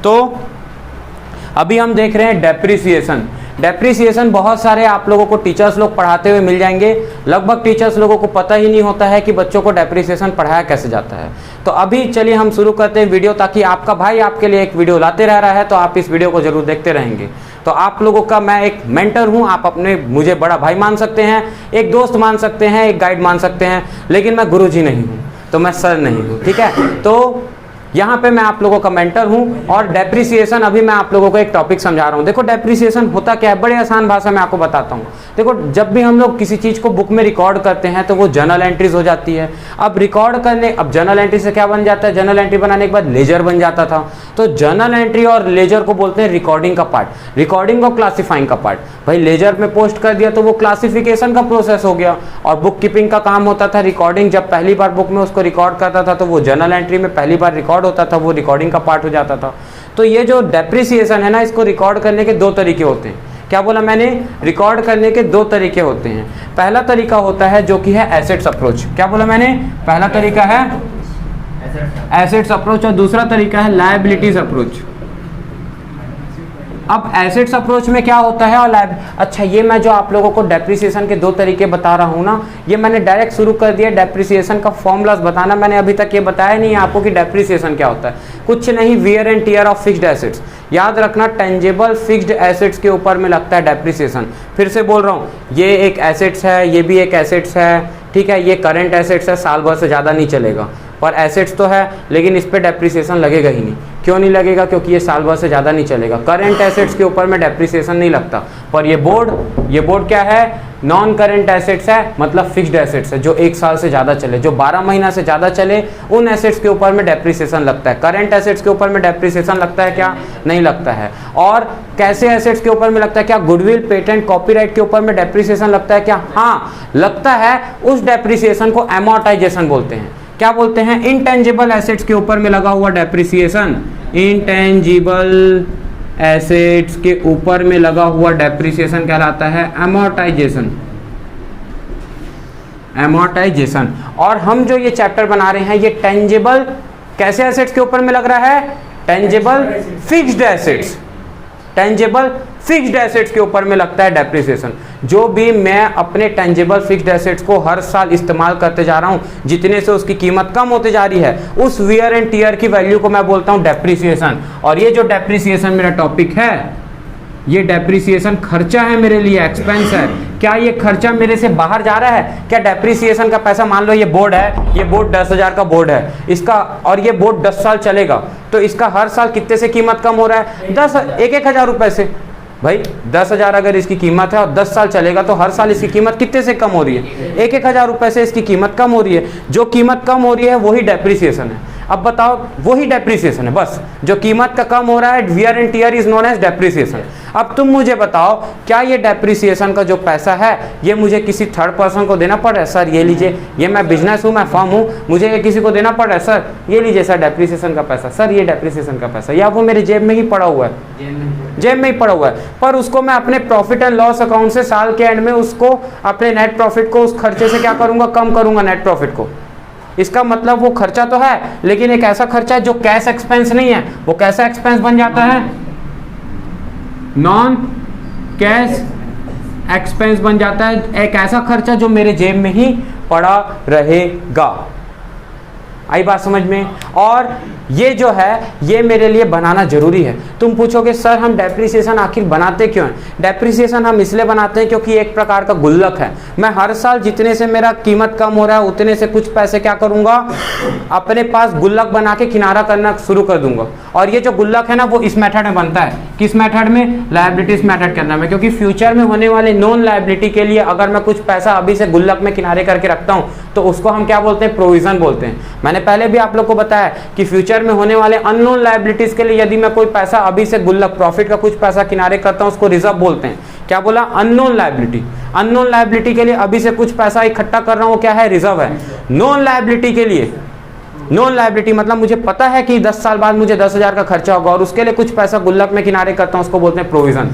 तो अभी हम देख रहे हैं डेप्रिसिएशन। डेप्रिसिएशन बहुत सारे आप लोगों को टीचर्स लोग पढ़ाते हुए मिल जाएंगे। लगभग टीचर्स लोगों को पता ही नहीं होता है कि बच्चों को डेप्रिसिएशन पढ़ाया कैसे जाता है। तो अभी चलिए हम शुरू करते हैं वीडियो, ताकि आपका भाई आपके लिए एक वीडियो लाते रह रहा है, तो आप इस वीडियो को जरूर देखते रहेंगे। तो आप लोगों का मैं एक मेंटर हूं, आप अपने मुझे बड़ा भाई मान सकते हैं, एक दोस्त मान सकते हैं, एक गाइड मान सकते हैं, लेकिन मैं गुरुजी नहीं हूं, तो मैं सर नहीं हूं, ठीक है। तो यहाँ पे मैं आप लोगों का मेंटर हूँ। और डेप्रिसिएशन, अभी मैं आप लोगों को एक टॉपिक समझा रहा हूँ। देखो डेप्रिसिएशन होता क्या है, बड़े आसान भाषा में आपको बताता हूँ। देखो जब भी हम लोग किसी चीज़ को बुक में रिकॉर्ड करते हैं तो वो जर्नल एंट्रीज हो जाती है। अब जर्नल एंट्री से क्या बन जाता है, जर्नल एंट्री बनाने के बाद लेजर बन जाता था। तो जर्नल एंट्री और लेजर को बोलते हैं रिकॉर्डिंग का पार्ट, रिकॉर्डिंग और क्लासीफाइंग का पार्ट। भाई लेजर में पोस्ट कर दिया तो वो क्लासिफिकेशन का प्रोसेस हो गया, और बुक कीपिंग का काम होता था रिकॉर्डिंग। जब पहली बार बुक में उसको रिकॉर्ड करता था तो वो जर्नल एंट्री में पहली बार रिकॉर्ड होता था, वो रिकॉर्डिंग का पार्ट हो जाता था। तो ये जो डेप्रिसिएशन है ना, इसको रिकॉर्ड करने के दो तरीके होते हैं। क्या बोला मैंने, रिकॉर्ड करने के दो तरीके होते हैं। पहला तरीका होता है जो कि है एसेट्स अप्रोच। क्या बोला मैंने, पहला तरीका है एसेट्स अप्रोच और दूसरा तरीका है लायबिलिटीज अप्रोच। अब एसेट्स अप्रोच में क्या होता है और अच्छा, ये मैं जो आप लोगों को डेप्रिसिएशन के दो तरीके बता रहा हूँ ना, ये मैंने डायरेक्ट शुरू कर दिया डेप्रिसिएशन का फॉर्मूलाज बताना। मैंने अभी तक ये बताया नहीं आपको कि डेप्रिसिएशन क्या होता है। कुछ नहीं, wear and tier of fixed assets. याद रखना, टेंजेबल फिक्स्ड एसेट्स के ऊपर में लगता है डेप्रिसिएशन। फिर से बोल रहा हूँ, ये एक एसेट्स है, ये भी एक एसेट्स है, ठीक है। ये करंट एसेट्स है, साल भर से ज़्यादा नहीं चलेगा, और एसेट्स तो है लेकिन इस पर डेप्रिसिएशन लगेगा ही नहीं। क्यों नहीं लगेगा, क्योंकि ये साल भर से ज़्यादा नहीं चलेगा। करंट एसेट्स के ऊपर में डेप्रिसिएशन नहीं लगता। पर ये बोर्ड क्या है, नॉन करंट एसेट्स है, मतलब फिक्स्ड एसेट्स है, जो एक साल से ज़्यादा चले, जो 12 महीना से ज़्यादा चले, उन एसेट्स के ऊपर में डेप्रिसिएशन लगता है। करंट एसेट्स के ऊपर में डेप्रिसिएशन लगता है क्या, नहीं लगता है। और कैसे एसेट्स के ऊपर में लगता है, क्या गुडविल, पेटेंट, कॉपीराइट के ऊपर में डेप्रिसिएशन लगता है क्या, हाँ लगता है। उस डेप्रिसिएशन को एमोर्टाइजेशन बोलते हैं। क्या बोलते हैं, इंटेंजिबल एसेट्स के ऊपर में लगा हुआ डेप्रिसिएशन, इंटेंजिबल एसेट्स के ऊपर में लगा हुआ डेप्रिसिएशन कहलाता है एमोर्टाइजेशन। एमोर्टाइजेशन। और हम जो ये चैप्टर बना रहे हैं, ये टेंजिबल कैसे एसेट्स के ऊपर में लग रहा है, tangible fixed assets. Tangible fixed assets के ऊपर में लगता है डेप्रिसिएशन। जो भी मैं अपने टेंजिबल फिक्स्ड एसेट्स को हर साल इस्तेमाल करते जा रहा हूं, जितने से उसकी कीमत कम होते जा रही है, उस वियर एंड टियर की वैल्यू को मैं बोलता हूं डेप्रिसिएशन। और ये जो डेप्रिसिएशन मेरा टॉपिक है, ये डेप्रिसिएशन खर्चा है मेरे लिए, एक्सपेंस है। क्या ये खर्चा मेरे से बाहर जा रहा है, क्या डेप्रिसिएशन का पैसा, मान लो ये बोर्ड है, ये बोर्ड 10,000 का बोर्ड है इसका, और ये बोर्ड 10 साल चलेगा, तो इसका हर साल कितने से कीमत कम हो रहा है, एक हजार रुपए से। भाई 10,000 अगर इसकी कीमत है और 10 साल चलेगा, तो हर साल इसकी कीमत कितने से कम हो रही है, एक हजार रुपए से इसकी कीमत कम हो रही है। जो कीमत कम हो रही है वही डेप्रिसिएशन है। अब बताओ, वही डेप्रिसिएशन है, बस जो कीमत का कम हो रहा है, wear and tear is known as depreciation. अब तुम मुझे बताओ, क्या ये डेप्रिसिएशन का जो पैसा है, ये मुझे किसी थर्ड पर्सन को देना पड़ रहा है, सर ये लीजिए, ये मैं बिजनेस हूँ, मैं फर्म हूँ, मुझे ये किसी को देना पड़ रहा है, सर ये लीजिए सर डेप्रिसिएशन का पैसा, सर ये डेप्रिसिएशन का पैसा, या वो मेरे जेब में ही पड़ा हुआ है, जेब में ही पड़ा हुआ है, पर उसको मैं अपने प्रॉफिट एंड लॉस अकाउंट से साल के एंड में उसको अपने नेट प्रॉफिट को उस खर्चे से क्या करूंगा, कम करूंगा नेट प्रॉफिट को। इसका मतलब वो खर्चा तो है, लेकिन एक ऐसा खर्चा है जो कैश एक्सपेंस नहीं है। वो कैसा एक्सपेंस बन जाता है, नॉन कैश एक्सपेंस बन जाता है। एक ऐसा खर्चा जो मेरे जेब में ही पड़ा रहेगा। आई बात समझ में। और ये जो है, ये मेरे लिए बनाना जरूरी है। तुम पूछोगे सर हम डेप्रिसिएशन आखिर बनाते क्यों हैं? डेप्रिसिएशन हम इसलिए बनाते हैं क्योंकि एक प्रकार का गुल्लक है। मैं हर साल जितने से मेरा कीमत कम हो रहा है, उतने से कुछ पैसे क्या करूंगा, अपने पास गुल्लक बना के किनारा करना शुरू कर दूंगा। और ये जो गुल्लक है ना, वो इस मेथड में बनता है। किस मेथड में? लायबिलिटीज मेथड के अंदर में। क्योंकि फ्यूचर में होने वाले नॉन लायबिलिटी के लिए अगर मैं कुछ पैसा अभी से गुल्लक में किनारे करके रखता हूँ, तो उसको हम क्या बोलते हैं, प्रोविजन बोलते हैं। मैंने पहले भी आप लोग को बताया कि फ्यूचर में होने वाले अननोन लायबिलिटीज के लिए यदि मैं कोई पैसा अभी से गुल्लक, प्रॉफिट का कुछ पैसा किनारे करता हूं, उसको रिजर्व बोलते हैं। क्या बोला? Unknown liability. अननोन लायबिलिटी के लिए अभी से कुछ पैसा इकट्ठा कर रहा हूं, क्या है? रिजर्व है। नॉन लायबिलिटी के लिए, नॉन लायबिलिटी मतलब मुझे पता है कि 10 साल बाद मुझे 10,000 का खर्चा होगा और उसके लिए कुछ पैसा गुल्लक में किनारे करता हूं, उसको बोलते हैं प्रोविजन।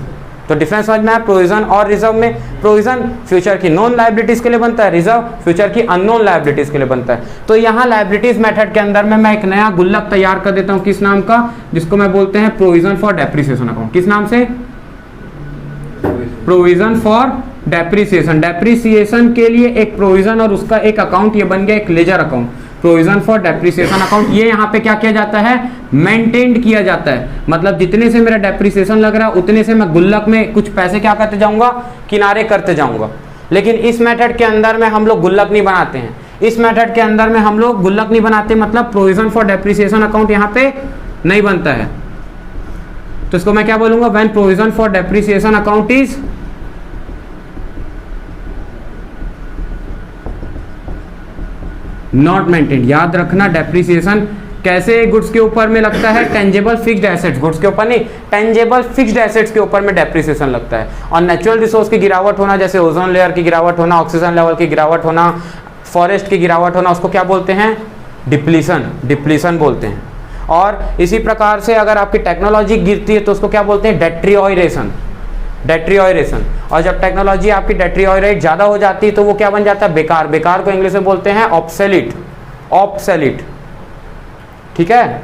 तो डिफरेंस समझ में आया प्रोविजन और रिजर्व में। प्रोविजन फ्यूचर की नॉन लायबिलिटीज के लिए बनता है, रिजर्व फ्यूचर की अननोन लायबिलिटीज के लिए बनता है। तो यहाँ लायबिलिटीज मेथड के अंदर में मैं एक नया गुल्लक तैयार कर देता हूँ, किस नाम का, जिसको मैं बोलते हैं प्रोविजन फॉर डेप्रिसिएशन अकाउंट। किस नाम से? Provision for depreciation. डेप्रिसिएशन के लिए एक प्रोविजन और उसका एक अकाउंट, ये बन गया एक ledger account, provision for depreciation account. ये यहाँ पे क्या किया जाता है? मेंटेन किया जाता है। मतलब जितने से मेरा डेप्रिसिएशन लग रहा है उतने से मैं गुल्लक में कुछ पैसे क्या करते जाऊंगा, किनारे करते जाऊंगा। लेकिन इस मेथड के अंदर में हम लोग गुल्लक नहीं बनाते हैं। इस मेथड के अंदर में हम लोग गुल्लक नहीं बनाते, मतलब प्रोविजन फॉर डेप्रिसिएशन अकाउंट यहाँ पे नहीं बनता है। तो इसको मैं क्या बोलूंगा? When provision for depreciation account is not maintained. याद रखना, डेप्रिसिएशन कैसे गुड्स के ऊपर में लगता है? टेंजेबल फिक्स्ड एसेट्स, गुड्स के ऊपर नहीं, टेंजेबल फिक्स्ड एसेट्स के ऊपर में डेप्रिसिएशन लगता है। और नेचुरल रिसोर्स की गिरावट होना, जैसे ओजोन लेयर की गिरावट होना, ऑक्सीजन लेवल की गिरावट होना, फॉरेस्ट की गिरावट होना, उसको क्या बोलते हैं? डिप्लीशन, डिप्लीशन बोलते हैं। और इसी प्रकार से अगर आपकी टेक्नोलॉजी गिरती है तो उसको क्या बोलते हैं? डेट्रियोरेशन, डेट्रियोरेशन। और जब टेक्नोलॉजी आपकी डेट्रियोरेट ज़्यादा हो जाती है तो वो क्या बन जाता है? बेकार। बेकार को इंग्लिश में बोलते हैं ऑब्सोलीट, ऑब्सोलीट। ठीक है।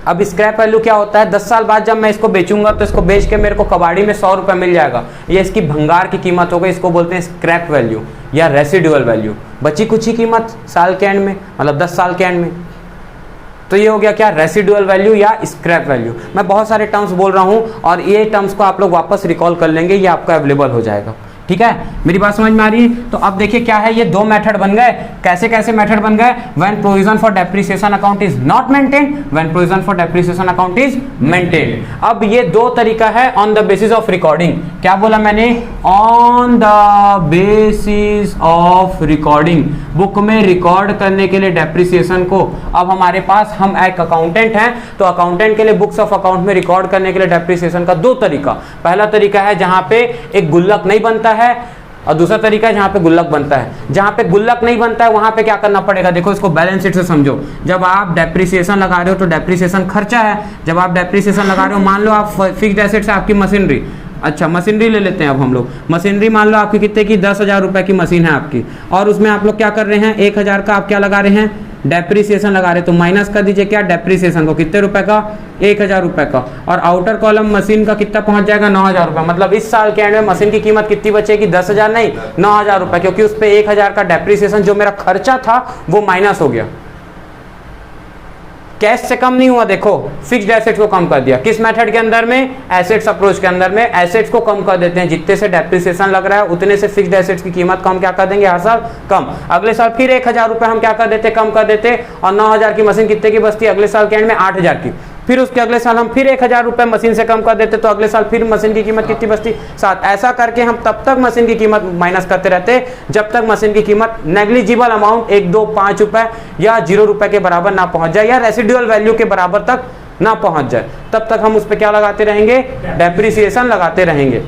अब स्क्रैप वैल्यू क्या होता है? 10 साल बाद जब मैं इसको बेचूंगा तो इसको बेच के मेरे को कबाड़ी में 100 रुपये मिल जाएगा, ये इसकी भंगार की कीमत हो गई। इसको बोलते हैं स्क्रैप वैल्यू या रेसिडुअल वैल्यू। बची कुछ ही कीमत साल के एंड में, मतलब 10 साल के एंड में। तो ये हो गया क्या? रेसिडुअल वैल्यू या स्क्रैप वैल्यू। मैं बहुत सारे टर्म्स बोल रहा हूँ और ये टर्म्स को आप लोग वापस रिकॉल कर लेंगे, ये आपका अवेलेबल हो जाएगा। ठीक है, मेरी बात समझ में आ रही है? तो अब देखिए क्या है, ये दो मेथड बन गए। कैसे कैसे मेथड बन गए? When provision for depreciation account is not maintained, when provision for depreciation account is maintained. अब ये दो तरीका है on the basis of recording. क्या बोला मैंने? On the basis of recording. Book में रिकॉर्ड करने के लिए डेप्रिसिएशन को, अब हमारे पास, हम एक अकाउंटेंट हैं तो अकाउंटेंट के लिए बुक्स ऑफ अकाउंट में रिकॉर्ड करने के लिए डेप्रिसिएशन का दो तरीका। पहला तरीका है जहां पे एक गुल्लक नहीं बनता है, और दूसरा तरीका है जहां पे गुल्लक बनता है। जहां पे गुल्लक नहीं बनता है वहां पे क्या करना पड़ेगा? देखो इसको बैलेंस शीट से समझो। जब आप डेप्रिसिएशन लगा रहे हो तो डेप्रिसिएशन खर्चा है। जब आप डेप्रिसिएशन लगा रहे हो, मान लो आप फिक्स्ड एसेट्स है आपकी मशीनरी, अच्छा मशीनरी ले लेते हैं अब हम लोग। मशीनरी मान लो आपकी कितने की? 10,000 रुपए की मशीन है आपकी, और उसमें आप लोग क्या कर रहे हैं? 1,000 का आप क्या लगा रहे हैं? डेप्रिसिएशन लगा रहे हैं। तो माइनस कर दीजिए क्या? डेप्रिसिएशन को। कितने रुपए का? 1,000 रुपए का। और आउटर कॉलम मशीन का कितना पहुंच जाएगा? 9,000 रुपए। मतलब इस साल के एंड में मशीन की कीमत कितनी बचेगी? 10,000 नहीं, 9,000 रुपए, क्योंकि उस पर 1,000 का डेप्रिसिएशन जो मेरा खर्चा था वो माइनस हो गया। कैश से कम नहीं हुआ, देखो फिक्स्ड एसेट्स को कम कर दिया। किस मेथड के अंदर में? एसेट्स अप्रोच के अंदर में एसेट्स को कम कर देते हैं। जितने से डेप्रिसिएशन लग रहा है उतने से फिक्स्ड एसेट्स की कीमत कम क्या कर देंगे? हर साल कम। अगले साल फिर 1,000 रुपए हम क्या कर देते? कम कर देते। और 9,000 की मशीन कितने की बचती है? अगले साल के एंड में 8,000 की। फिर उसके अगले साल हम फिर 1,000 रुपए मशीन से कम कर देते, तो अगले साल फिर मशीन की कीमत कितनी बचती? 7। ऐसा करके हम तब तक मशीन की कीमत माइनस करते रहते जब तक मशीन की कीमत नेग्लिजिबल अमाउंट 1, 2, 5 रुपए या 0 रुपए के बराबर ना पहुंच जाए, या रेसिडुअल वैल्यू के बराबर तक ना पहुंच जाए, तब तक हम उस पर क्या लगाते रहेंगे? डेप्रिसिएशन लगाते रहेंगे।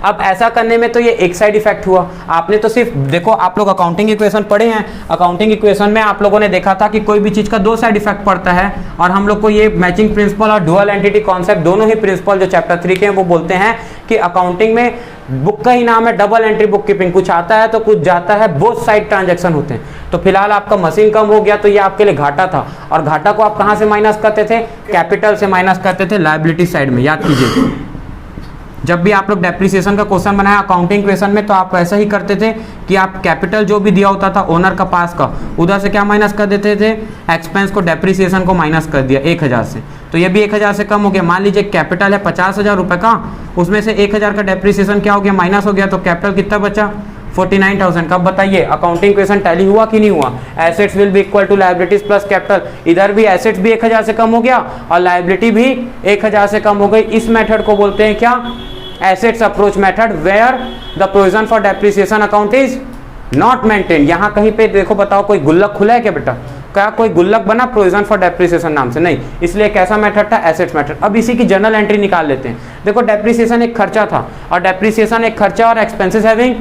अब ऐसा करने में तो ये एक साइड इफेक्ट हुआ। आपने तो सिर्फ देखो, आप लोग अकाउंटिंग इक्वेशन पढ़े हैं, अकाउंटिंग इक्वेशन में आप लोगों ने देखा था कि कोई भी चीज का दो साइड इफेक्ट पड़ता है। और हम लोग को ये मैचिंग प्रिंसिपल और डुअल एंटिटी कॉन्सेप्ट, दोनों ही प्रिंसिपल जो चैप्टर 3 के हैं वो बोलते हैं कि अकाउंटिंग में बुक का ही नाम है डबल एंट्री बुक कीपिंग। कुछ आता है तो कुछ जाता है, बोथ साइड ट्रांजैक्शन होते हैं। तो फिलहाल आपका मशीन कम हो गया तो ये आपके लिए घाटा था, और घाटा को आप कहां से माइनस करते थे? कैपिटल से माइनस करते थे, लायबिलिटी साइड में। याद कीजिए, जब भी आप लोग डेप्रिसिएशन का क्वेश्चन बनाया अकाउंटिंग क्वेश्चन में, तो आप ऐसा ही करते थे कि आप कैपिटल जो भी दिया होता था ओनर का पास का, उधर से क्या माइनस कर देते थे? एक्सपेंस को, डेप्रिसिएशन को माइनस कर दिया 1,000 से। तो ये भी 1,000 से कम हो गया। मान लीजिए कैपिटल है 50,000 रुपए का, उसमें से 1,000 का डेप्रिसिएशन क्या हो गया? माइनस हो गया। तो कैपिटल कितना बचा? 49,000। कब बताइए? अकाउंटिंग क्वेश्चन टैली हुआ कि नहीं हुआ? Assets will be equal to liabilities plus capital. इधर भी एसेट्स भी 1,000 से कम हो गया और लायबिलिटी भी 1,000 से कम हो गई। इस मेथड को बोलते हैं क्या? Assets approach method, where the provision for depreciation account is not maintained. यहां कहीं पे देखो, बताओ कोई गुल्लक खुला है क्या बेटा? क्या कोई गुल्लक बना प्रोविजन फॉर डेप्रिसिएशन नाम से? नहीं। इसलिए कैसा मेथड था? Assets method. अब इसी की जनरल एंट्री निकाल लेते हैं। देखो डेप्रिसिएशन एक खर्चा था, और डेप्रिसिएशन एक खर्चा और expenses having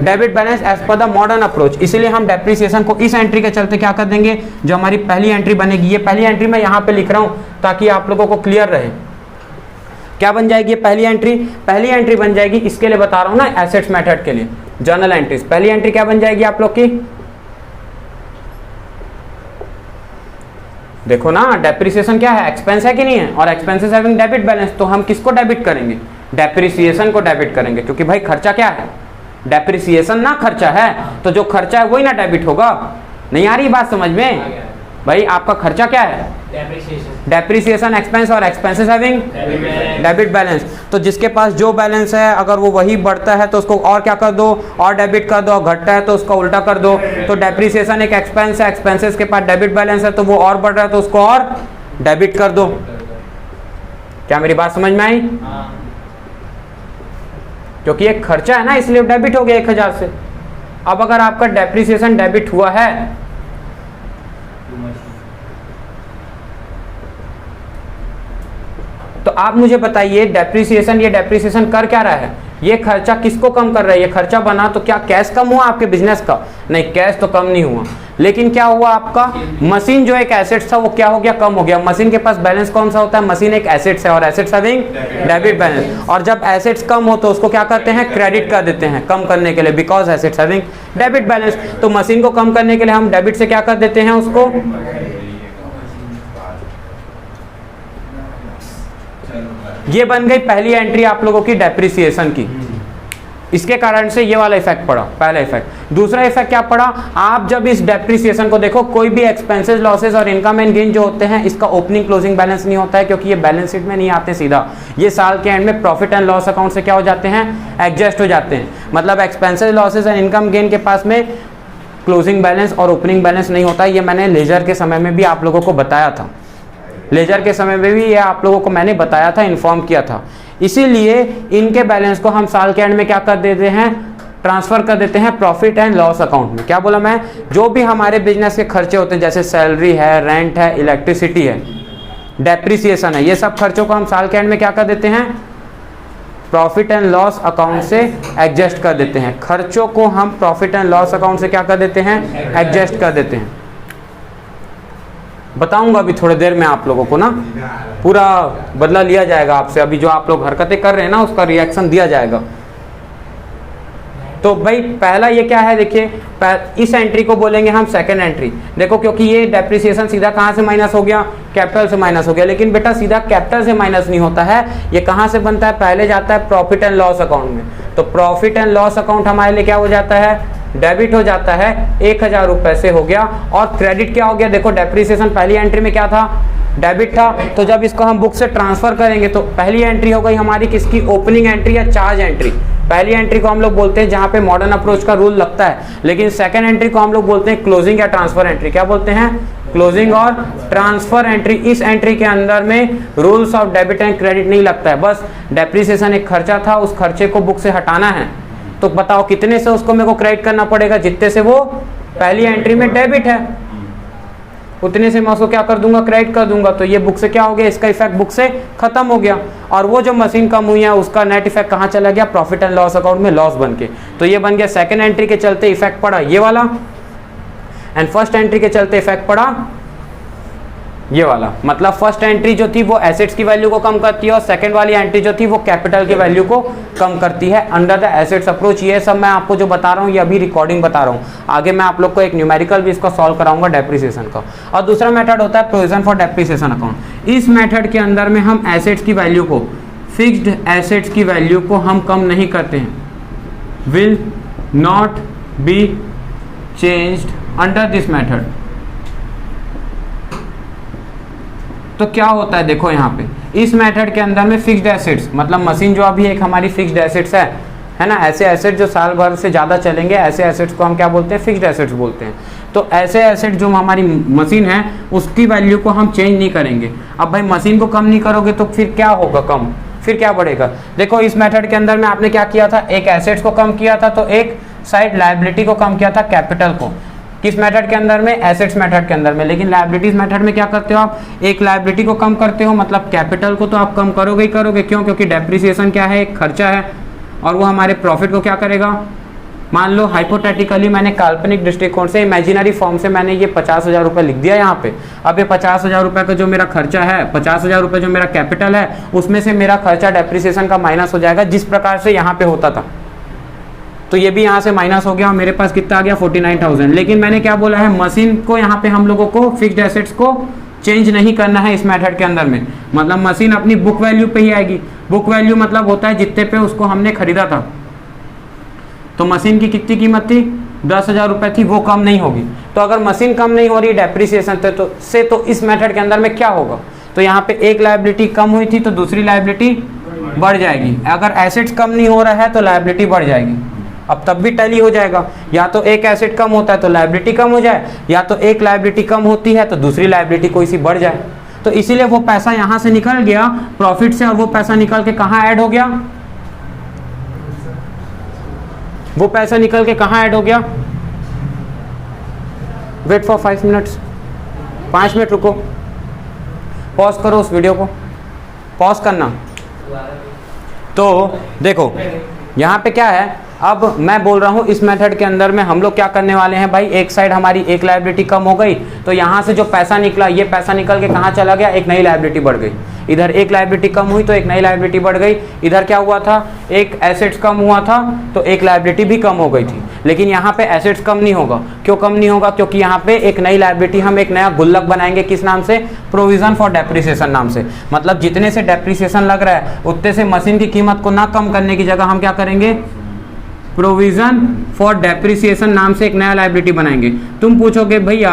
debit balance as per the modern approach. इसलिए हम डेप्रिसिएशन को इस एंट्री के चलते क्या कर देंगे? जो हमारी पहली एंट्री बनेगी, ये पहली एंट्री मैं यहाँ पे लिख रहा हूँ ताकि आप लोगों को क्लियर रहे। क्या बन जाएगी ये पहली एंट्री? पहली एंट्री बन जाएगी, इसके लिए बता रहा हूं ना, एसेट्स मेथड के लिए जर्नल एंट्रीज। पहली एंट्री क्या बन जाएगी आप लोग की? देखो ना, डेप्रिसिएशन क्या है? एक्सपेंस है कि नहीं है? और एक्सपेंसेस हैविंग डेबिट बैलेंस, तो हम किसको डेबिट करेंगे? डेप्रिसिएशन को डेबिट करेंगे, क्योंकि भाई खर्चा क्या है? डेप्रिसिएशन ना खर्चा है, तो जो खर्चा है वही ना डेबिट होगा। नहीं आ रही बात समझ में? भाई आपका खर्चा क्या है? डेप्रिसिएशन एक्सपेंस, और एक्सपेंसेस हैविंग डेबिट बैलेंस। तो जिसके पास जो बैलेंस है अगर वो वही बढ़ता है तो उसको और क्या कर दो? और डेबिट कर दो। और घटता है तो उसका उल्टा कर दो। तो डेप्रिसिएशन एक एक्सपेंस है, एक्सपेंसेस के पास डेबिट बैलेंस है तो वो और बढ़ रहा है तो उसको और डेबिट कर दो। क्या मेरी बात समझ में आई? क्योंकि एक खर्चा है ना, इसलिए डेबिट हो गया 1000 से। अब अगर आपका डेप्रिसिएशन डेबिट हुआ है तो आप मुझे बताइए, डेप्रिसिएशन, ये डेप्रिसिएशन कर क्या रहा है? ये खर्चा किसको कम कर रहा है? ये खर्चा बना तो क्या कैश कम हुआ आपके बिजनेस का? नहीं, कैश तो कम नहीं हुआ, लेकिन क्या हुआ आपका मशीन जो एक एसेट था वो क्या हो गया? कम हो गया। मशीन के पास बैलेंस कौन सा होता है? मशीन एक एसेट्स है, और एसेट्स हैविंग डेबिट बैलेंस। और जब एसेट्स कम हो तो उसको क्या करते हैं? क्रेडिट कर देते हैं, कम करने के लिए, because assets having debit balance. तो मशीन को कम करने के लिए हम डेबिट से क्या कर देते हैं उसको? ये बन गई पहली एंट्री आप लोगों की डेप्रिसिएशन की। इसके कारण से ये वाला इफेक्ट पड़ा, पहला इफेक्ट। दूसरा इफेक्ट क्या पड़ा? आप जब इस डेप्रिसिएशन को देखो, कोई भी एक्सपेंसेस, लॉसेस और इनकम एंड गेन जो होते हैं, इसका ओपनिंग क्लोजिंग बैलेंस नहीं होता है, क्योंकि ये बैलेंस शीट में नहीं आते सीधा। ये साल के एंड में प्रॉफिट एंड लॉस अकाउंट से क्या हो जाते हैं? एडजस्ट हो जाते हैं। मतलब expenses, losses and income gain के पास में क्लोजिंग बैलेंस और ओपनिंग बैलेंस नहीं होता। ये मैंने लेजर के समय में भी आप लोगों को बताया था। लेजर के समय में भी ये आप लोगों को मैंने बताया था, इन्फॉर्म किया था। इसीलिए इनके बैलेंस को हम साल के एंड में क्या कर देते हैं? ट्रांसफर कर देते हैं प्रॉफिट एंड लॉस अकाउंट में। क्या बोला मैं? जो भी हमारे बिजनेस के खर्चे होते हैं, जैसे सैलरी है, रेंट है, इलेक्ट्रिसिटी है, डेप्रिसिएशन है, ये सब खर्चों को हम साल के एंड में क्या कर देते हैं? प्रॉफिट एंड लॉस अकाउंट से एडजस्ट कर देते हैं। खर्चों को हम प्रॉफिट एंड लॉस अकाउंट से क्या कर देते हैं? एडजस्ट कर देते हैं। बताऊंगा अभी थोड़ी देर में आप लोगों को ना, पूरा बदला लिया जाएगा आपसे। अभी जो आप लोग हरकतें कर रहे हैं ना, उसका रिएक्शन दिया जाएगा। तो भाई पहला ये क्या है? देखिए, इस एंट्री को बोलेंगे हम सेकंड एंट्री। देखो, क्योंकि ये डेप्रिसिएशन सीधा कहाँ से माइनस हो गया? कैपिटल से माइनस हो गया। लेकिन बेटा सीधा कैपिटल से माइनस नहीं होता है, ये कहाँ से बनता है? पहले जाता है प्रॉफिट एंड लॉस अकाउंट में। तो प्रॉफिट एंड लॉस अकाउंट हमारे लिए क्या हो जाता है? डेबिट हो जाता है। 1000 रुपए से हो गया। और क्रेडिट क्या हो गया? देखो, डेप्रिसिएशन पहली एंट्री में क्या था? डेबिट था। तो जब इसको हम बुक से ट्रांसफर करेंगे तो पहली एंट्री हो गई हमारी किसकी? ओपनिंग एंट्री या चार्ज एंट्री। पहली एंट्री को हम लोग बोलते हैं जहां पे मॉडर्न अप्रोच का रूल लगता है, लेकिन सेकंड एंट्री को हम लोग बोलते हैं क्लोजिंग या ट्रांसफर एंट्री। क्या बोलते हैं? क्लोजिंग और ट्रांसफर एंट्री। इस एंट्री के अंदर में rules of debit and credit नहीं लगता है। बस डेप्रिसिएशन एक खर्चा था, उस खर्चे को बुक से हटाना है। तो बताओ कितने से उसको मेरे को क्रेडिट करना पड़ेगा? जितने से वो पहली एंट्री में डेबिट है, उतने से मैं उसको क्या कर दूंगा? क्रेडिट कर दूंगा। तो ये बुक से क्या हो गया? इसका इफेक्ट बुक से खत्म हो गया। और वो जो मशीन कम हुई है उसका नेट इफेक्ट कहाँ चला गया? प्रॉफिट एंड लॉस अकाउंट में लॉस बन के। तो ये बन गया सेकंड एंट्री के चलते इफेक्ट पड़ा ये वाला, एंड फर्स्ट एंट्री के चलते इफेक्ट पड़ा ये वाला। मतलब फर्स्ट एंट्री जो थी वो एसेट्स की वैल्यू को कम करती है, और सेकंड वाली एंट्री जो थी वो कैपिटल की वैल्यू को कम करती है अंडर द एसेट्स अप्रोच। ये सब मैं आपको जो बता रहा हूँ ये अभी रिकॉर्डिंग बता रहा हूँ, आगे मैं आप लोग को एक न्यूमेरिकल भी इसका सॉल्व कराऊंगा डेप्रिसिएशन का। और दूसरा मेथड होता है प्रोविजन फॉर डेप्रिसिएशन अकाउंट। इस मेथड के अंदर में हम एसेट्स की वैल्यू को, फिक्स्ड एसेट्स की वैल्यू को हम कम नहीं करते हैं। Will not be changed under this method. तो क्या होता है? देखो यहाँ पे इस मेथड के अंदर में फिक्स्ड एसेट्स, मतलब मशीन जो अभी एक हमारी फिक्स्ड एसेट्स है ना, ऐसे एसेट जो साल भर से ज़्यादा चलेंगे, ऐसे एसेट्स को हम क्या बोलते हैं? फिक्स्ड एसेट्स बोलते हैं। तो ऐसे एसेट जो हमारी मशीन है उसकी वैल्यू को हम चेंज नहीं करेंगे। अब भाई मशीन को कम नहीं करोगे तो फिर क्या होगा? कम, फिर क्या बढ़ेगा? देखो इस मेथड के अंदर में आपने क्या किया था? एक एसेट्स को कम किया था, तो एक साइड लायबिलिटी को कम किया था, कैपिटल को। किस मेथड के अंदर में? एसेट्स मेथड के अंदर में। लेकिन लायबिलिटीज मेथड में क्या करते हो आप? एक लायबिलिटी को कम करते हो, मतलब कैपिटल को तो आप कम करोगे ही करोगे। क्यों? क्योंकि डेप्रिसिएशन क्या है? एक खर्चा है, और वो हमारे प्रॉफिट को क्या करेगा? मान लो हाइपोथेटिकली मैंने काल्पनिक दृष्टिकोण से, इमेजिनरी फॉर्म से मैंने ये 50,000 रुपये लिख दिया यहाँ पे। अब ये 50,000 रुपये का जो मेरा खर्चा है, 50,000 रुपये जो मेरा कैपिटल है, उसमें से मेरा खर्चा डेप्रिसिएशन का माइनस हो जाएगा, जिस प्रकार से यहाँ पे होता था। तो ये भी यहाँ से माइनस हो गया और मेरे पास कितना आ गया 49,000। लेकिन मैंने क्या बोला है, मशीन को यहाँ पे हम लोगों को फिक्स्ड एसेट्स को चेंज नहीं करना है इस मेथड के अंदर में। मतलब मशीन अपनी बुक वैल्यू पे ही आएगी। बुक वैल्यू मतलब होता है जितने पे उसको हमने खरीदा था। तो मशीन की कितनी कीमत थी, 10,000 रुपये थी, वो कम नहीं होगी। तो अगर मशीन कम नहीं हो रही डेप्रिसिएशन तो इस मेथड के अंदर में क्या होगा, तो यहाँ पे एक लायबिलिटी कम हुई थी तो दूसरी लायबिलिटी बढ़ जाएगी। अगर एसेट्स कम नहीं हो रहा है तो लायबिलिटी बढ़ जाएगी। अब तब भी टैली हो जाएगा, या तो एक एसेट कम होता है तो लायबिलिटी कम हो जाए, या तो एक लायबिलिटी कम होती है तो दूसरी लायबिलिटी कोई सी बढ़ जाए। तो इसीलिए वो पैसा यहाँ से निकल गया प्रॉफिट से, और वो पैसा निकल के कहाँ ऐड हो गया, वो पैसा निकल के कहाँ ऐड हो गया। वेट फॉर 5 मिनट्स, 5 मिनट रुको, पॉज करो उस वीडियो को, पॉज करना। तो देखो यहाँ पे क्या है, अब मैं बोल रहा हूँ इस मेथड के अंदर में हम लोग क्या करने वाले हैं भाई, एक साइड हमारी एक लायबिलिटी कम हो गई, तो यहाँ से जो पैसा निकला, ये पैसा निकल के कहाँ चला गया, एक नई लायबिलिटी बढ़ गई। इधर एक लायबिलिटी कम हुई तो एक नई लायबिलिटी बढ़ गई। इधर क्या हुआ था, एक एसेट्स कम हुआ था तो एक लायबिलिटी भी कम हो गई थी। लेकिन यहाँ पे एसेट्स कम नहीं होगा। क्यों कम नहीं होगा, क्योंकि यहाँ पे एक नई लायबिलिटी, हम एक नया गुल्लक बनाएंगे, किस नाम से, प्रोविजन फॉर डेप्रिसिएशन नाम से। मतलब जितने से डेप्रिसिएशन लग रहा है उतने से मशीन की कीमत को ना कम करने की जगह हम क्या करेंगे, प्रोविजन फॉर डेप्रिसिएशन नाम से एक नया लायबिलिटी बनाएंगे। तुम पूछोगे भैया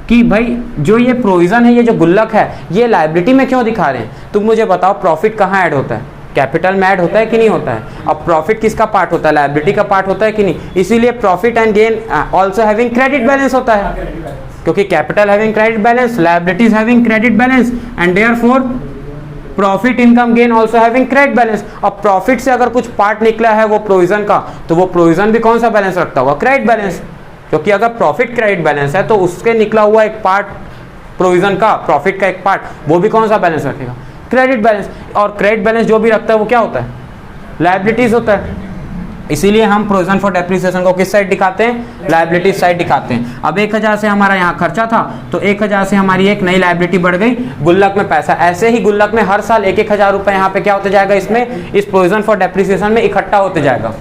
कि भाई जो ये प्रोविजन है, ये जो गुल्लक है, ये लायबिलिटी में क्यों दिखा रहे हैं। तुम मुझे बताओ, प्रॉफिट कहाँ ऐड होता है, कैपिटल में ऐड होता है कि नहीं होता है। अब प्रॉफिट किसका पार्ट होता है, लायबिलिटी का पार्ट होता है कि नहीं। इसीलिए profit and gain also having credit balance होता है, क्योंकि capital having credit balance, liabilities having credit balance, and therefore profit income gain also having credit balance. अब प्रॉफिट से अगर कुछ पार्ट निकला है वो प्रोविजन का, तो वो प्रोविजन भी कौन सा बैलेंस रखता होगा, क्रेडिट बैलेंस। क्योंकि अगर प्रॉफिट क्रेडिट बैलेंस है तो उसके निकला हुआ एक पार्ट प्रोविजन का, प्रॉफिट का एक पार्ट, वो भी कौन सा बैलेंस रखेगा, क्रेडिट बैलेंस। और क्रेडिट बैलेंस जो भी रखता है वो क्या होता है, लायबिलिटीज होता है। इसीलिए हम प्रोविजन फॉर डेप्रिसिएशन को किस साइड दिखाते हैं, लायबिलिटी साइड दिखाते हैं। अब 1,000 से हमारा यहाँ खर्चा था तो 1,000 से हमारी एक नई लायबिलिटी बढ़ गई, गुल्लक में पैसा। ऐसे ही गुल्लक में हर साल 1,000 रुपये यहाँ पे क्या होते जाएगा, इसमें इस प्रोविजन फॉर डेप्रिसिएशन में इकट्ठा होते जाएगा।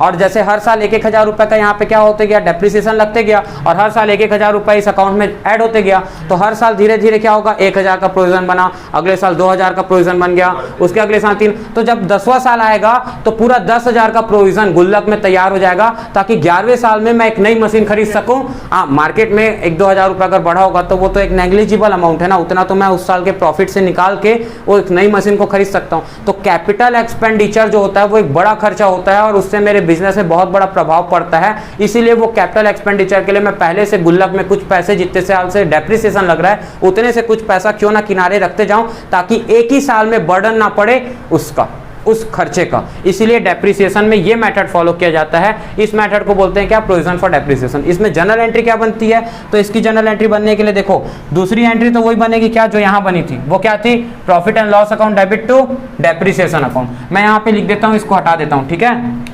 और जैसे हर साल 1,000 रुपये का यहाँ पे क्या होते गया, डेप्रिसिएशन लगते गया, और हर साल 1,000 रुपये इस अकाउंट में ऐड होते गया, तो हर साल धीरे धीरे क्या होगा, 1,000 का प्रोविजन बना, अगले साल 2,000 का प्रोविजन बन गया, उसके अगले साल 3। तो जब 10वां साल आएगा तो पूरा 10,000 का प्रोविजन गुल्लक में तैयार हो जाएगा, ताकि 11वें साल में मैं एक नई मशीन खरीद सकूँ। हाँ, मार्केट में 1-2 हज़ार रुपये अगर बढ़ा होगा तो वो तो एक नेग्लिजिबल अमाउंट है ना, उतना तो मैं उस साल के प्रॉफिट से निकाल के वो एक नई मशीन को खरीद सकता हूँ। तो कैपिटल एक्सपेंडिचर जो होता है वो एक बड़ा खर्चा होता है और उससे मेरे बिजनेस में बहुत बड़ा प्रभाव पड़ता है। इसीलिए वो कैपिटल एक्सपेंडिचर के लिए मैं पहले से गुल्लक में कुछ पैसे, जितने साल से डेप्रिसिएशन लग रहा है उतने से कुछ पैसा क्यों ना किनारे रखते जाऊं, ताकि एक ही साल में बर्डन ना पड़े उसका, उस खर्चे का। इसीलिए डेप्रिसिएशन में ये मेथड फॉलो किया जाता है। इस मेथड को बोलते हैं क्या, प्रोविजन फॉर डेप्रिसिएशन। इसमें जनरल एंट्री क्या बनती है, तो इसकी जनरल एंट्री बनने के लिए देखो, दूसरी एंट्री तो वही बनेगी क्या जो यहां बनी थी, वो क्या थी, profit and loss account debit to depreciation account. मैं यहां पे लिख देता हूं, इसको हटा देता हूं, ठीक है।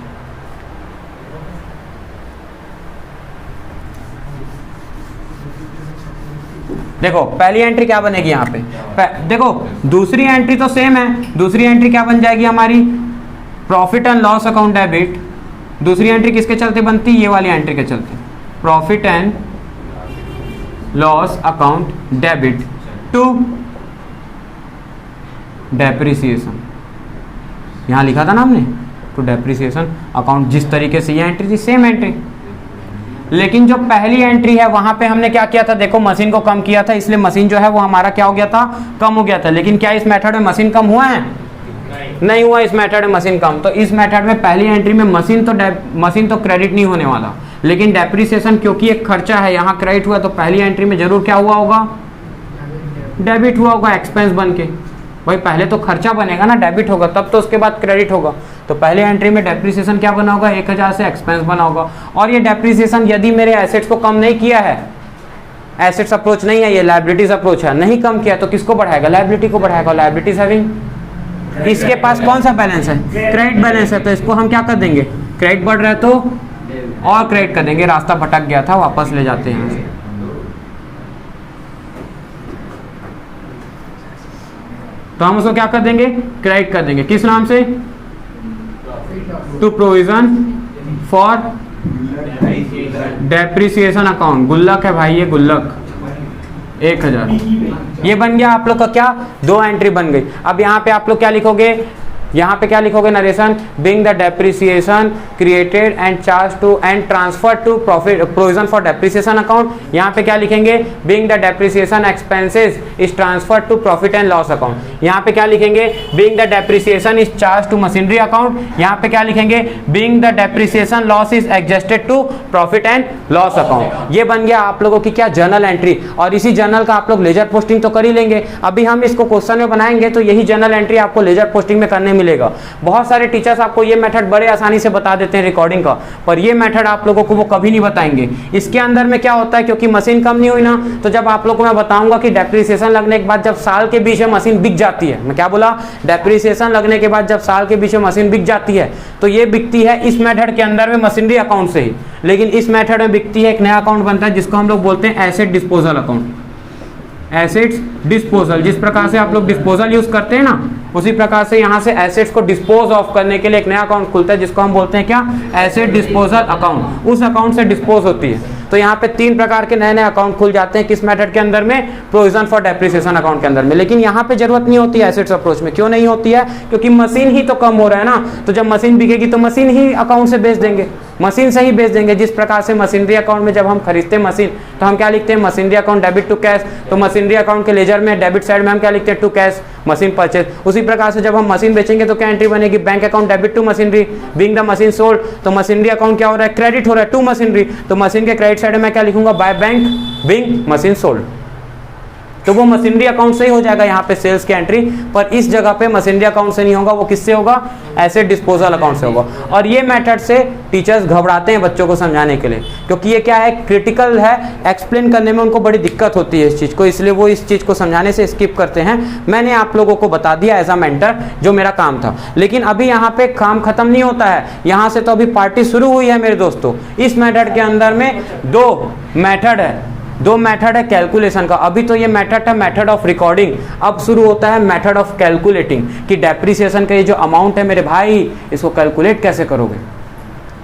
देखो पहली एंट्री क्या बनेगी यहाँ पे, देखो दूसरी एंट्री तो सेम है। दूसरी एंट्री क्या बन जाएगी हमारी, profit and loss account debit. दूसरी एंट्री किसके चलते बनती, ये वाली एंट्री के चलते, profit and loss account debit to depreciation. यहाँ लिखा था ना हमने, टू डेप्रिसिएशन अकाउंट। जिस तरीके से ये एंट्री थी सेम एंट्री, लेकिन जो पहली एंट्री है वहां पे हमने क्या किया था, देखो मशीन को कम किया था, इसलिए मशीन जो है वो हमारा क्या हो गया था, कम हो गया था। लेकिन क्या इस मेथड में मशीन कम हुआ है, नहीं हुआ इस मेथड में मशीन कम। तो इस मेथड में पहली एंट्री में मशीन तो क्रेडिट नहीं होने वाला, लेकिन डेप्रिसिएशन क्योंकि एक खर्चा है, यहाँ क्रेडिट हुआ, तो पहली एंट्री में जरूर क्या हुआ होगा, डेबिट हुआ होगा, एक्सपेंस बन के। भाई पहले तो खर्चा बनेगा ना, डेबिट होगा, तब तो उसके बाद क्रेडिट होगा। तो पहले एंट्री में डेप्रिसिएशन क्या बना होगा, 1,000 से एक्सपेंस बना होगा। और ये डेप्रिसिएशन यदि मेरे एसेट्स को कम नहीं किया है, एसेट्स अप्रोच नहीं है, ये लायबिलिटीज अप्रोच है, नहीं कम किया, तो किसको बढ़ाएगा, लायबिलिटी को बढ़ाएगा। लायबिलिटीज हैविंग इसके पास कौन सा बैलेंस है, क्रेडिट बैलेंस है, तो इसको हम क्या कर देंगे, क्रेडिट बढ़ रहा है तो और क्रेडिट कर देंगे, रास्ता भटक गया था वापस ले जाते हैं यहाँ से। तो हम उसको क्या कर देंगे, क्रेडिट कर देंगे, किस नाम से, to provision for depreciation account, गुल्लक है भाई ये, गुल्लक 1000। ये बन गया आप लोग का क्या, 2 एंट्री बन गई। अब यहाँ पे आप लोग क्या लिखोगे, यहाँ पे क्या लिखोगे, narration being the depreciation created and charge to and transfer to profit provision for depreciation account. यहाँ पे क्या लिखेंगे, being the depreciation expenses is transfer to profit and loss account. यहाँ पे क्या लिखेंगे, being the depreciation is charge to machinery account. यहाँ पे क्या लिखेंगे, being the depreciation loss is adjusted to profit and loss account. ये बन गया आप लोगों की क्या, जर्नल एंट्री। और इसी जर्नल का आप लोग लेजर पोस्टिंग तो कर ही लेंगे। अभी हम इसको क्वेश्चन में बनाएंगे तो यही जर्नल एंट्री आपको लेजर पोस्टिंग में करने मिलेगा। बहुत सारे टीचर्स आपको ये मेथड बड़े आसानी से बता देते हैं रिकॉर्डिंग का, पर ये मेथड आप लोगों को वो कभी नहीं बताएंगे। इसके अंदर में क्या होता है, क्योंकि मशीन कम नहीं हुई ना, तो जब आप लोगों को मैं बताऊंगा कि डेप्रिसिएशन लगने के बाद जब साल के बीच में मशीन बिक जाती है, मैं क्या बोला, डेप्रिसिएशन लगने के बाद जब साल के बीच में मशीन बिक जाती है, तो ये बिकती है इस मेथड के अंदर में मशीनरी अकाउंट से ही। लेकिन इस मेथड में बिकती है, एक नया अकाउंट बनता है जिसको हम लोग बोलते हैं asset disposal account, assets disposal. जिस प्रकार से आप लोग डिस्पोजल यूज करते हैं ना, उसी प्रकार से यहाँ से एसेट्स को डिस्पोज ऑफ करने के लिए एक नया अकाउंट खुलता है जिसको हम बोलते हैं क्या, एसेट डिस्पोजल अकाउंट। उस अकाउंट से डिस्पोज होती है। तो यहाँ पे 3 प्रकार के नए नए अकाउंट खुल जाते हैं, किस मेथड के अंदर में, प्रोविजन फॉर डेप्रिसिएशन अकाउंट के अंदर में। लेकिन यहाँ पे जरूरत नहीं होती है एसेट्स अप्रोच में। क्यों नहीं होती है, क्योंकि मशीन ही तो कम हो रहा है ना। तो जब मशीन बिकेगी तो मशीन ही अकाउंट से बेच देंगे, मशीन से ही बेच देंगे। जिस प्रकार से मशीनरी अकाउंट में जब हम खरीदते हैं मशीन, तो हम क्या लिखते हैं, machinery account debit to cash. तो मशीनरी अकाउंट के लेजर में डेबिट साइड में हम क्या लिखते हैं, टू कैश मशीन परचेज। उसी प्रकार से जब हम मशीन बेचेंगे तो क्या एंट्री बनेगी, bank account debit to machinery being the machine sold. तो मशीनरी अकाउंट क्या हो रहा है, क्रेडिट हो रहा है टू मशीनरी। तो मशीन के क्रेडिट साइड में क्या लिखूंगा, by bank being machine sold. तो वो मशीनरी अकाउंट से ही हो जाएगा यहाँ पे सेल्स की एंट्री, पर इस जगह पे मशीनरी अकाउंट से नहीं होगा, वो किससे होगा, एसेट डिस्पोजल अकाउंट से होगा। और ये मेथड से टीचर्स घबराते हैं बच्चों को समझाने के लिए, क्योंकि ये क्या है, क्रिटिकल है, एक्सप्लेन करने में उनको बड़ी दिक्कत होती है इस चीज़ को, इसलिए वो इस चीज़ को समझाने से स्किप करते हैं। मैंने आप लोगों को बता दिया एज अ मेंटर जो मेरा काम था। लेकिन अभी यहाँ पे काम खत्म नहीं होता है, यहाँ से तो अभी पार्टी शुरू हुई है मेरे दोस्तों। इस मेथड के अंदर में 2 मेथड है, 2 मेथड है कैलकुलेशन का। अभी तो ये मेथड है मेथड ऑफ रिकॉर्डिंग, अब शुरू होता है मेथड ऑफ कैलकुलेटिंग, कि डेप्रिसिएशन का ये जो अमाउंट है मेरे भाई, इसको कैलकुलेट कैसे करोगे।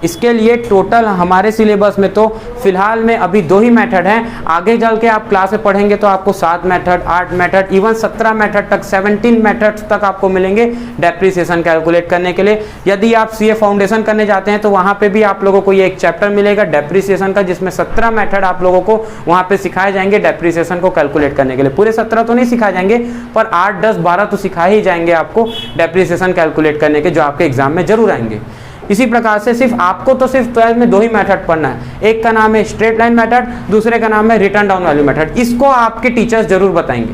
इसके लिए टोटल हमारे सिलेबस में तो फिलहाल में अभी 2 ही मेथड हैं। आगे चल के आप क्लास में पढ़ेंगे तो आपको 7 मेथड, 8 मेथड, इवन 17 मेथड तक, 17 मेथड्स तक आपको मिलेंगे डेप्रिसिएशन कैलकुलेट करने के लिए। यदि आप सीए फाउंडेशन करने जाते हैं तो वहाँ पे भी आप लोगों को ये एक चैप्टर मिलेगा डेप्रिसिएशन का, जिसमें 17 मेथड आप लोगों को वहाँ पे सिखाए जाएंगे डेप्रिसिएशन को कैलकुलेट करने के लिए। पूरे 17 तो नहीं सिखाए जाएंगे, पर 8, 10, 12 तो सिखाए ही जाएंगे आपको डेप्रिसिएशन कैलकुलेट करने के, जो आपके एग्जाम में जरूर आएंगे। इसी प्रकार से सिर्फ आपको तो सिर्फ 12 में 2 ही मेथड पढ़ना है, एक का नाम है स्ट्रेट लाइन मेथड, दूसरे का नाम है रिटर्न डाउन वैल्यू मेथड। इसको आपके टीचर्स जरूर बताएंगे,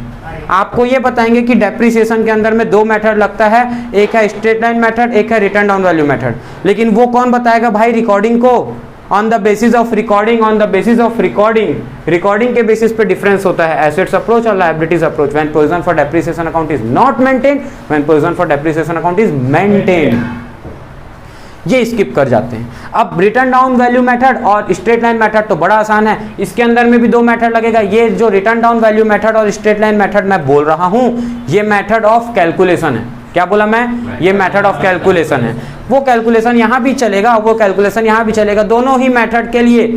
आपको ये बताएंगे कि डेप्रिसिएशन के अंदर में 2 मेथड लगता है, एक है स्ट्रेट लाइन मेथड, एक है रिटर्न डाउन वैल्यू मेथड। लेकिन वो कौन बताएगा भाई, रिकॉर्डिंग को, on the basis of recording, on the basis of recording के बेसिस पे डिफरेंस होता है एसेट्स अप्रोच और liabilities approach. When provision for depreciation account is not maintained, when provision for depreciation account is maintained. ये skip कर जाते हैं। अब रिटर्न डाउन वैल्यू मेथड और स्ट्रेट लाइन मेथड तो बड़ा आसान है, इसके अंदर में भी 2 मेथड लगेगा। ये जो रिटर्न डाउन वैल्यू मेथड और स्ट्रेट लाइन मेथड मैं बोल रहा हूं, ये मेथड ऑफ कैलकुलेशन है। क्या बोला मैं, ये मेथड ऑफ कैलकुलेशन है। वो कैलकुलेशन यहाँ भी चलेगा, वो कैलकुलेशन यहाँ भी चलेगा। दोनों ही मेथड के लिए,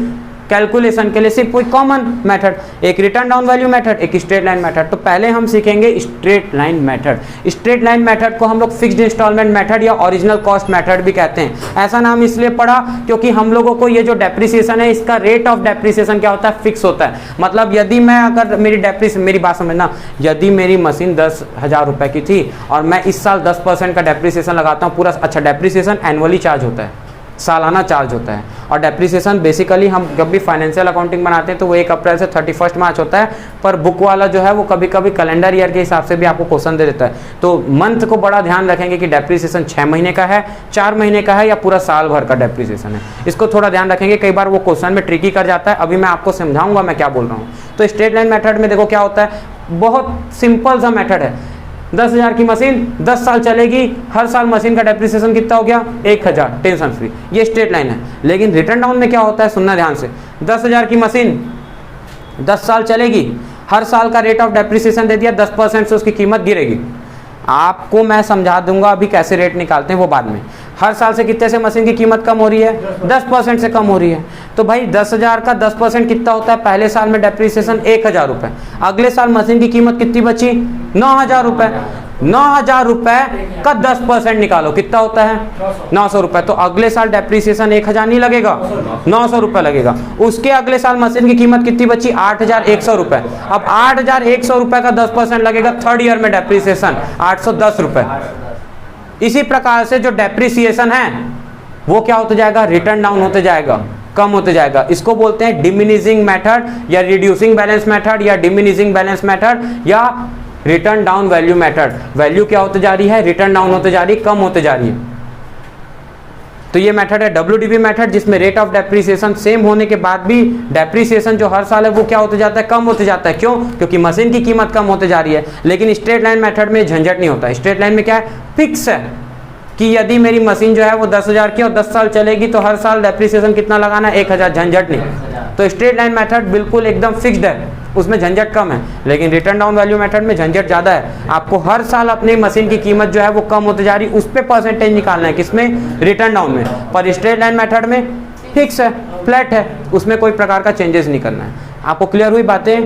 कैलकुलेशन के लिए सिर्फ कोई कॉमन मेथड, एक रिटर्न डाउन वैल्यू मेथड, एक स्ट्रेट लाइन मेथड। तो पहले हम सीखेंगे straight line method. Straight line method को हम लोग फिक्स्ड इंस्टॉलमेंट मेथड या ओरिजिनल कॉस्ट मेथड भी कहते हैं। ऐसा नाम इसलिए पड़ा क्योंकि हम लोगों को ये जो डेप्रिसिएशन है, इसका रेट ऑफ डेप्रिसिएशन क्या होता है, फिक्स होता है। मतलब यदि मैं, अगर मेरी बात समझना, यदि मेरी मशीन 10,000 रुपए की थी और मैं इस साल 10% का डेप्रिसिएशन लगाता हूँ पूरा, अच्छा डेप्रिसिएशन एनुअली चार्ज होता है, सालाना चार्ज होता है। और डेप्रिसिएशन बेसिकली हम जब भी फाइनेंशियल अकाउंटिंग बनाते हैं तो वो 1 अप्रैल से 31 मार्च होता है, पर बुक वाला जो है वो कभी कभी कैलेंडर ईयर के हिसाब से भी आपको क्वेश्चन दे देता है। तो मंथ को बड़ा ध्यान रखेंगे कि डेप्रिसिएशन 6 महीने का है, 4 महीने का है या पूरा साल भर का डेप्रिसिएशन है, इसको थोड़ा ध्यान रखेंगे। कई बार वो क्वेश्चन में ट्रिकी कर जाता है। अभी मैं आपको समझाऊंगा मैं क्या बोल रहा हूँ। तो स्ट्रेट लाइन मेथड में देखो क्या होता है, बहुत सिंपल सा मेथड है। 10,000 की मशीन 10 साल चलेगी, हर साल मशीन का डेप्रिसिएशन कितना हो गया 1,000, टेंशन फ्री। ये स्ट्रेट लाइन है। लेकिन रिटर्न डाउन में क्या होता है, सुनना ध्यान से, 10,000 की मशीन 10 साल चलेगी, हर साल का रेट ऑफ डेप्रिसिएशन दे दिया 10% से उसकी कीमत गिरेगी। आपको मैं समझा दूंगा अभी कैसे रेट निकालते हैं वो बाद में। हर साल से कितने से मशीन की कीमत कम हो रही है, 10% से कम हो रही है। तो भाई 10,000 का 10% कितना होता है, पहले साल में डेप्रिसिएशन 1,000 रुपये, अगले साल मशीन की कीमत कितनी बची 9,000 रुपये। 9,000 रुपये का 10% निकालो कितना होता है 900 रुपये। तो अगले साल डेप्रिसिएशन 1,000 नहीं लगेगा, 900 रुपये लगेगा। उसके अगले साल मशीन की कीमत कितनी बची 8,100 रुपये। अब 8,100 रुपये का 10% लगेगा, थर्ड ईयर में डेप्रिसिएशन 810 रुपये। इसी प्रकार से जो डेप्रिसिएशन है वो क्या होते जाएगा, रिटर्न डाउन होते जाएगा, कम होते जाएगा। इसको बोलते हैं डिमिनिशिंग मेथड या रिड्यूसिंग बैलेंस मेथड या डिमिनिशिंग बैलेंस मेथड या return down value method. Value क्या होते जा रही है, रिटर्न डाउन होते जा रही है, कम होते जा रही है। तो ये मेथड है WDV मेथड, जिसमें रेट ऑफ डेप्रिसिएशन सेम होने के बाद भी डेप्रिसिएशन जो हर साल है वो क्या होते जाता है, कम होते जाता है। क्यों, क्योंकि मशीन की कीमत कम होते जा रही है। लेकिन स्ट्रेट लाइन मेथड में झंझट नहीं होता। स्ट्रेट लाइन में क्या है, फिक्स है कि यदि मेरी मशीन जो है वो 10,000 की और 10 साल चलेगी तो हर साल डेप्रिसिएशन कितना लगाना है 1,000, झंझट नहीं। तो स्ट्रेट लाइन मेथड बिल्कुल एकदम फिक्स्ड है, उसमें झंझट कम है। लेकिन रिटर्न डाउन वैल्यू मेथड में झंझट ज़्यादा है। आपको हर साल अपनी मशीन की कीमत जो है वो कम होती जा रही, उस पर परसेंटेज निकालना है, किसमें, रिटर्न डाउन में। पर स्ट्रेट लाइन मेथड में फिक्स है, फ्लैट है, उसमें कोई प्रकार का चेंजेस नहीं करना है। आपको क्लियर हुई बातें,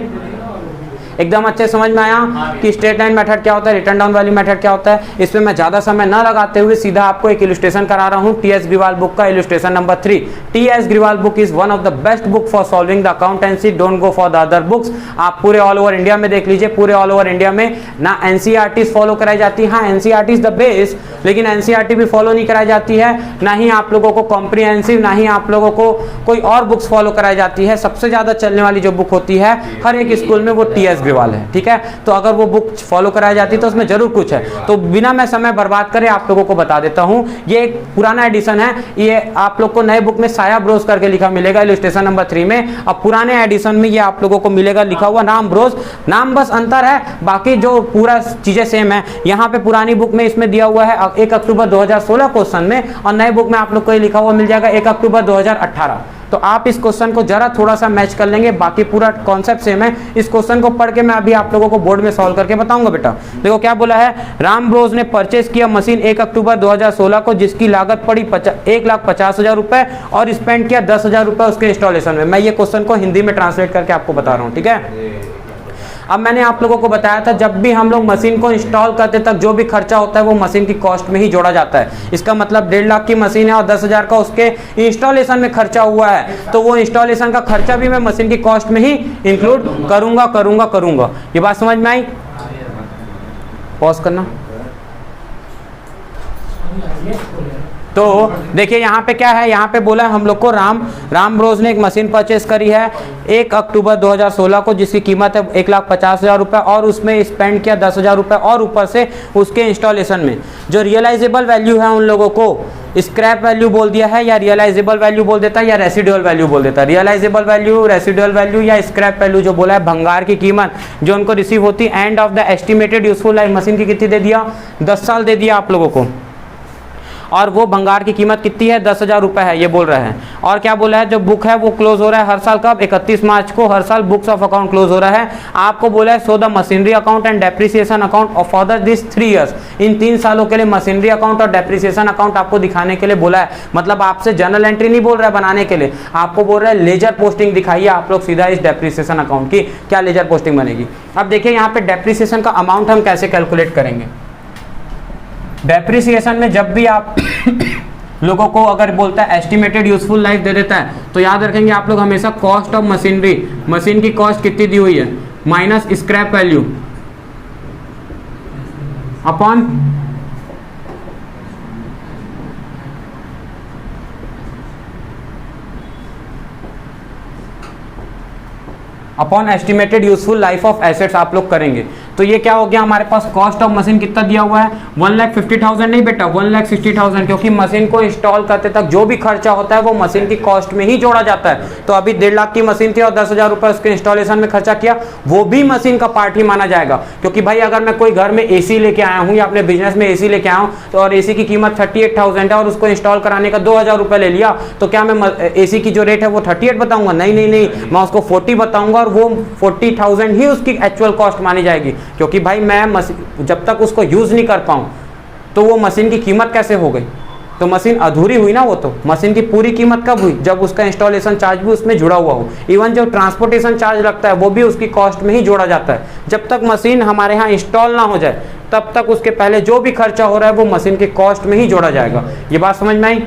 एकदम अच्छे समझ में आया कि स्ट्रेट लाइन मेथड क्या होता है, रिटर्न डाउन वैल्यू मेथड क्या होता है। इसमें मैं ज़्यादा समय ना लगाते हुए सीधा आपको एक इलस्ट्रेशन करा रहा हूँ। TS ग्रिवाल बुक का illustration number 3। TS Grewal book is one of the best book for solving the accountancy, don't go for the other books. आप पूरे ऑल ओवर इंडिया में देख लीजिए, पूरे ऑल ओवर इंडिया में ना NCERT फॉलो कराई जाती है, हाँ NCERT इज द बेस, लेकिन NCERT भी फॉलो नहीं कराई जाती है, ना ही आप लोगों को कॉम्प्रिहेंसिव, ना ही आप लोगों को कोई और बुक्स फॉलो कराई जाती है। सबसे ज़्यादा चलने वाली जो बुक होती है हर एक स्कूल में वो TS ग्रिवाल है, ठीक है। तो अगर वो बुक फॉलो कराई जाती तो उसमें जरूर कुछ है। तो बिना मैं समय बर्बाद करे आप लोगों को बता देता हूं, ये एक पुराना एडिशन है। ये आप लोग को नए बुक में साया ब्रोस करके लिखा मिलेगा इलस्ट्रेशन नंबर 3 में। अब पुराने एडिशन में ये आप लोगों को मिलेगा लिखा हुआ नाम ब्रोस, नाम बस अंतर है, बाकी जो पूरा चीजें सेम है। यहाँ पे पुरानी बुक में इसमें दिया हुआ है 1 अक्टूबर 2016 क्वेश्चन में, और नए बुक में आप लोग को ये लिखा हुआ मिल जाएगा 1 अक्टूबर 2018। तो आप इस क्वेश्चन को जरा थोड़ा सा मैच कर लेंगे, बाकी पूरा कॉन्सेप्ट सेम है। इस क्वेश्चन को पढ़ के मैं अभी आप लोगों को बोर्ड में सॉल्व करके बताऊंगा। बेटा देखो क्या बोला है, राम ब्रोस ने परचेज किया मशीन 1 अक्टूबर 2016 को, जिसकी लागत पड़ी 1,50,000 रुपए और स्पेंड किया 10,000 रुपए उसके इंस्टॉलेशन में। मैं ये क्वेश्चन को हिंदी में ट्रांसलेट करके आपको बता रहा हूँ, ठीक है। अब मैंने आप लोगों को बताया था जब भी हम लोग मशीन को इंस्टॉल करते तक जो भी खर्चा होता है वो मशीन की कॉस्ट में ही जोड़ा जाता है। इसका मतलब 1.5 लाख की मशीन है और 10,000 का उसके इंस्टॉलेशन में खर्चा हुआ है, तो वो इंस्टॉलेशन का खर्चा भी मैं मशीन की कॉस्ट में ही इंक्लूड करूंगा। ये बात समझ में आई? पॉज करना। तो देखिए यहाँ पे क्या है, यहाँ पे बोला है हम लोग को राम ब्रोस ने एक मशीन परचेस करी है 1 अक्टूबर 2016 को, जिसकी कीमत है 1,50,000 रुपये और उसमें स्पेंड किया 10,000 रुपये और ऊपर से उसके इंस्टॉलेशन में। जो रियलाइजेबल वैल्यू है उन लोगों को स्क्रैप वैल्यू बोल दिया है, या रियलाइजेबल वैल्यू बोल देता है, या रेसिडुअल वैल्यू बोल देता है। रियलाइजेबल वैल्यू, रेसिडुअल वैल्यू या स्क्रैप वैल्यू जो बोला है, भंगार की कीमत जो उनको रिसीव होती है end of the estimated useful life machine की कितनी दे दिया, 10 साल दे दिया आप लोगों को। और वो भंगार की कीमत कितनी है, 10,000 रुपये है, ये बोल रहे हैं। और क्या बोला है, जो बुक है वो क्लोज हो रहा है हर साल, कब, 31 मार्च को हर साल बुक्स ऑफ अकाउंट क्लोज हो रहा है। आपको बोला है so the machinery account and depreciation account for this 3 years, इन 3 सालों के लिए मशीनरी अकाउंट और डेप्रिसिएशन अकाउंट आपको दिखाने के लिए बोला है। मतलब आपसे जर्नल एंट्री नहीं बोल रहा है बनाने के लिए, आपको बोल रहा है लेजर पोस्टिंग दिखाइए आप लोग सीधा इस डेप्रिसिएशन अकाउंट की, क्या लेजर पोस्टिंग बनेगी। अब देखिए यहाँ पे डेप्रिसिएशन का अमाउंट हम कैसे कैलकुलेट करेंगे। डेप्रिसिएशन में जब भी आप लोगों को अगर बोलता है एस्टिमेटेड यूजफुल लाइफ दे देता है, तो याद रखेंगे आप लोग हमेशा कॉस्ट ऑफ मशीनरी, मशीन की कॉस्ट कितनी दी हुई है, minus scrap value upon estimated useful life of assets आप लोग करेंगे। तो ये क्या हो गया हमारे पास, कॉस्ट ऑफ मशीन कितना दिया हुआ है 1,50,000 नहीं बेटा 1,60,000, क्योंकि मशीन को इंस्टॉल करते तक जो भी खर्चा होता है वो मशीन की कॉस्ट में ही जोड़ा जाता है। तो अभी 1.5 लाख की मशीन थी और 10,000 रुपए उसके इंस्टॉलेशन में खर्चा किया, वो भी मशीन का पार्ट ही माना जाएगा। क्योंकि भाई अगर मैं कोई घर में एसी लेके आया हूँ या अपने बिजनेस में एसी लेके आया हूँ तो और एसी की कीमत 38,000 है और उसको इंस्टॉल कराने का 2,000 रुपए ले लिया, तो क्या मैं एसी की जो रेट है वो 38 बताऊंगा? नहीं नहीं नहीं, मैं उसको 40 बताऊंगा और वो 40,000 ही उसकी एक्चुअल कॉस्ट मानी जाएगी। क्योंकि भाई मैं जब तक उसको यूज नहीं कर पाऊं तो वो मशीन की कीमत कैसे हो गई? तो मशीन अधूरी हुई ना। वो तो मशीन की पूरी कीमत कब हुई? जब उसका इंस्टॉलेशन चार्ज भी उसमें जुड़ा हुआ हो। इवन जो ट्रांसपोर्टेशन चार्ज लगता है वो भी उसकी कॉस्ट में ही जोड़ा जाता है। जब तक मशीन हमारे यहाँ इंस्टॉल ना हो जाए तब तक उसके पहले जो भी खर्चा हो रहा है वो मशीन की कॉस्ट में ही जोड़ा जाएगा। ये बात समझ में आई?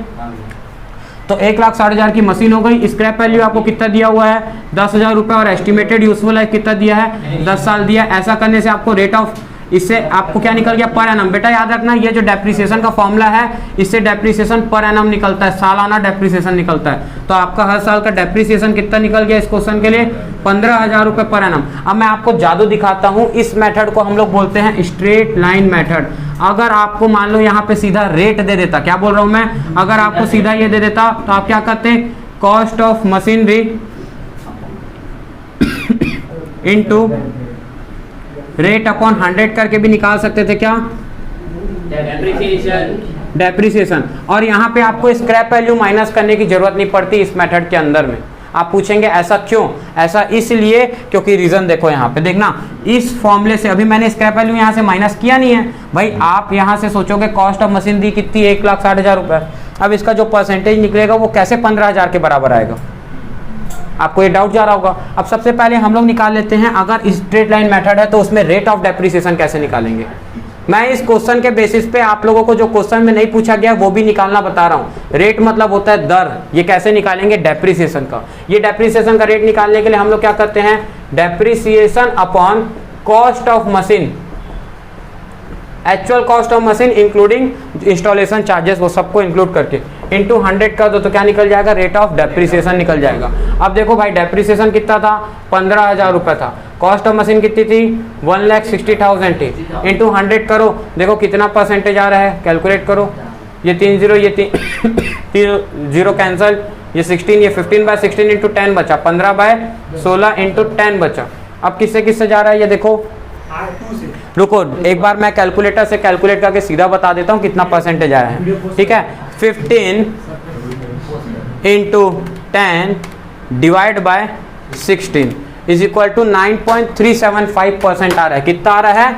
तो 1,60,000 की मशीन हो गई। स्क्रैप वैल्यू आपको कितना दिया हुआ है 10,000 रुपए और एस्टिमेटेड यूजफुल लाइफ कितना दिया है 10 साल दिया। ऐसा करने से आपको रेट ऑफ, इससे आपको क्या निकल गया पर एनम। बेटा याद रखना ये जो डेप्रिसिएशन का फॉर्मूला है इससे डेप्रिसिएशन पर एनम निकलता है, सालाना डेप्रिसिएशन निकलता है। तो आपका हर साल का डेप्रिसिएशन कितना निकल गया इस क्वेश्चन के लिए 15,000 रुपए पर एनम। अब मैं आपको जादू दिखाता हूं। इस मेथड को हम लोग बोलते हैं स्ट्रेट लाइन मेथड। अगर आपको मान लो यहाँ पे सीधा रेट दे देता, क्या बोल रहा हूं मैं, अगर आपको सीधा ये दे देता तो आप क्या करते, cost of machinery into rate upon 100 करके भी निकाल सकते थे। क्या? डेप्रिसिएशन। और यहाँ पे आपको स्क्रैप वैल्यू माइनस करने की जरूरत नहीं पड़ती इस मेथड के अंदर में। आप पूछेंगे ऐसा क्यों? ऐसा इसलिए क्योंकि रीजन देखो यहाँ पे देखना, इस फॉर्मूले से अभी मैंने स्क्रैप वैल्यू यहाँ से माइनस किया नहीं है भाई। आप यहाँ से सोचोगे कॉस्ट ऑफ मशीन दी कितनी 1,60,000 रुपए। अब इसका जो परसेंटेज निकलेगा वो कैसे 15,000 के बराबर आएगा? आपको ये डाउट जा रहा होगा। अब सबसे पहले हम लोग निकाल लेते हैं, अगर स्ट्रेट लाइन मेथड है तो उसमें रेट ऑफ डेप्रिसिएशन कैसे निकालेंगे। मैं इस क्वेश्चन के बेसिस पे आप लोगों को जो क्वेश्चन में नहीं पूछा गया वो भी निकालना बता रहा हूँ। रेट मतलब होता है दर, ये कैसे निकालेंगे डेप्रिसिएशन का। ये डेप्रिसिएशन का रेट निकालने के लिए हम लोग क्या करते हैं, depreciation upon cost of machine, actual cost of machine including installation charges, वो सबको इंक्लूड करके इनटू 100 कर दो तो क्या निकल जाएगा, रेट ऑफ डेप्रिसिएशन निकल जाएगा। अब देखो भाई डेप्रिसिएशन कितना था 15,000 रुपए था, कॉस्ट ऑफ मशीन कितनी थी 1,60,000 थी, इनटू 100 करो, देखो कितना परसेंटेज आ रहा है, कैलकुलेट करो। ये 3 0 ये 3 0 कैंसिल, ये 16 ये 15/16 इंटू 10 बचा, 15/16 इंटू 10 बचा। अब किससे किससे जा रहा है ये देखो, रुको एक बार मैं कैलकुलेटर से कैलकुलेट करके सीधा बता देता हूँ कितना परसेंटेज आया है। ठीक है, 15 into 10 divide by 16 is equal to 9.375% आ रहा है। कितना आ रहा है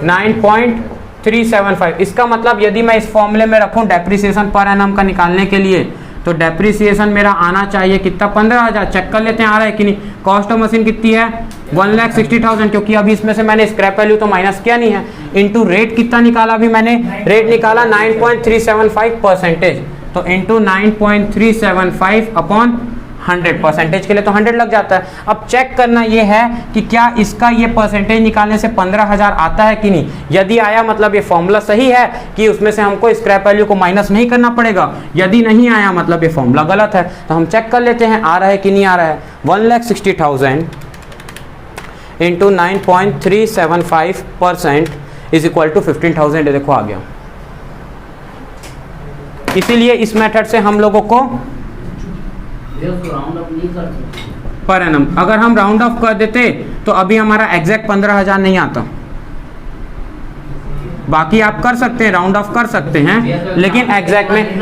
9.375। इसका मतलब यदि मैं इस फॉर्मूले में रखूं डेप्रिसिएशन पर एनम का निकालने के लिए तो डेप्रिसिएशन मेरा आना चाहिए कितना 15,000। चेक कर लेते हैं आ रहा है कि नहीं। कॉस्ट ऑफ मशीन कितनी है 1,60,000, क्योंकि अभी इसमें से मैंने स्क्रैप वैल्यू तो माइनस किया नहीं है। इनटू रेट कितना निकाला, अभी मैंने रेट निकाला 9.375%, तो इनटू 9.375 अपॉन 100, परसेंटेज के लिए तो 100 लग जाता है। अब चेक करना ये है कि क्या इसका ये परसेंटेज निकालने से 15,000 आता है कि नहीं। यदि आया मतलब ये फॉर्मूला सही है कि उसमें से हमको स्क्रैप वैल्यू को माइनस नहीं करना पड़ेगा। यदि नहीं आया मतलब ये फॉर्मूला गलत है। तो हम चेक कर लेते हैं आ रहा है कि नहीं आ रहा है। 1,60,000 इंटू 9.375% इज इक्वल टू 15,000। देखो आ गया। इसीलिए इस मेथड से हम लोगों को पर एनम, अगर हम राउंड ऑफ कर देते तो अभी हमारा एग्जैक्ट 15,000 नहीं आता। बाकी आप कर सकते हैं, राउंड ऑफ कर सकते हैं, लेकिन एग्जैक्ट में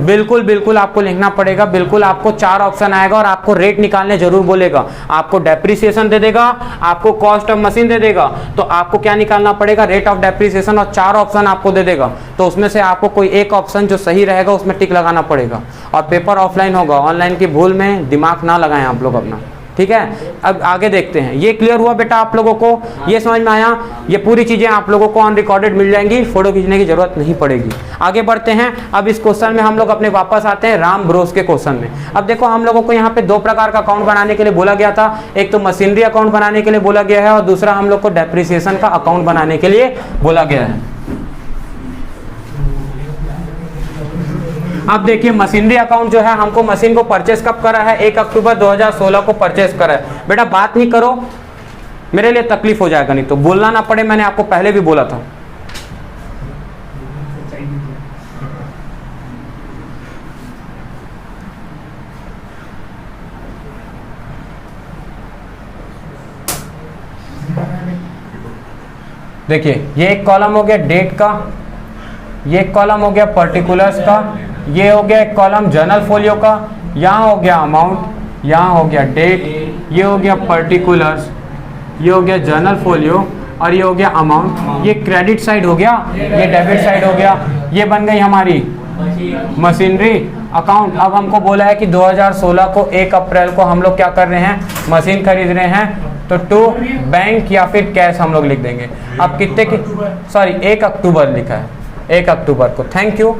बिल्कुल बिल्कुल आपको लिखना पड़ेगा। बिल्कुल आपको 4 ऑप्शन आएगा और आपको रेट निकालने जरूर बोलेगा। आपको डेप्रिसिएशन दे देगा, आपको कॉस्ट ऑफ मशीन दे देगा, तो आपको क्या निकालना पड़ेगा रेट ऑफ डेप्रिसिएशन, और 4 ऑप्शन आपको दे देगा। तो उसमें से आपको कोई एक ऑप्शन जो सही रहेगा उसमें टिक लगाना पड़ेगा। और पेपर ऑफलाइन होगा, ऑनलाइन की भूल में दिमाग ना लगाएं आप लोग अपना। ठीक है, अब आगे देखते हैं। ये क्लियर हुआ बेटा आप लोगों को, ये समझ में आया। ये पूरी चीजें आप लोगों को ऑन रिकॉर्डेड मिल जाएंगी, फोटो खींचने की जरूरत नहीं पड़ेगी। आगे बढ़ते हैं। अब इस क्वेश्चन में हम लोग अपने वापस आते हैं राम ब्रोस के क्वेश्चन में। अब देखो हम लोगों को यहाँ पे 2 प्रकार का अकाउंट बनाने के लिए बोला गया था। एक तो मशीनरी अकाउंट बनाने के लिए बोला गया है और दूसरा हम लोग को डेप्रिसिएशन का अकाउंट बनाने के लिए बोला गया है। अब देखिए मशीनरी अकाउंट जो है, हमको मशीन को परचेस कब करा है 1 अक्टूबर 2016 को परचेस करा है। बेटा बात नहीं करो, मेरे लिए तकलीफ हो जाएगा, नहीं तो बोलना ना पड़े, मैंने आपको पहले भी बोला था। देखिए ये एक कॉलम हो गया डेट का, ये एक कॉलम हो गया पर्टिकुलर्स का, ये हो गया एक कॉलम जर्नल फोलियो का, यहाँ हो गया अमाउंट, यहाँ हो गया डेट, ये हो गया पर्टिकुलर्स, ये हो गया जर्नल फोलियो और ये हो गया अमाउंट। ये क्रेडिट साइड हो गया, ये डेबिट साइड हो गया। ये बन गई हमारी मशीनरी अकाउंट। अब हमको बोला है कि 2016 को 1 अप्रैल को हम लोग क्या कर रहे हैं, मशीन खरीद रहे हैं, तो टू बैंक या फिर कैश हम लोग लिख देंगे। अब कितने की, सॉरी 1 अक्टूबर लिखा है, 1 अक्टूबर को। Thank you.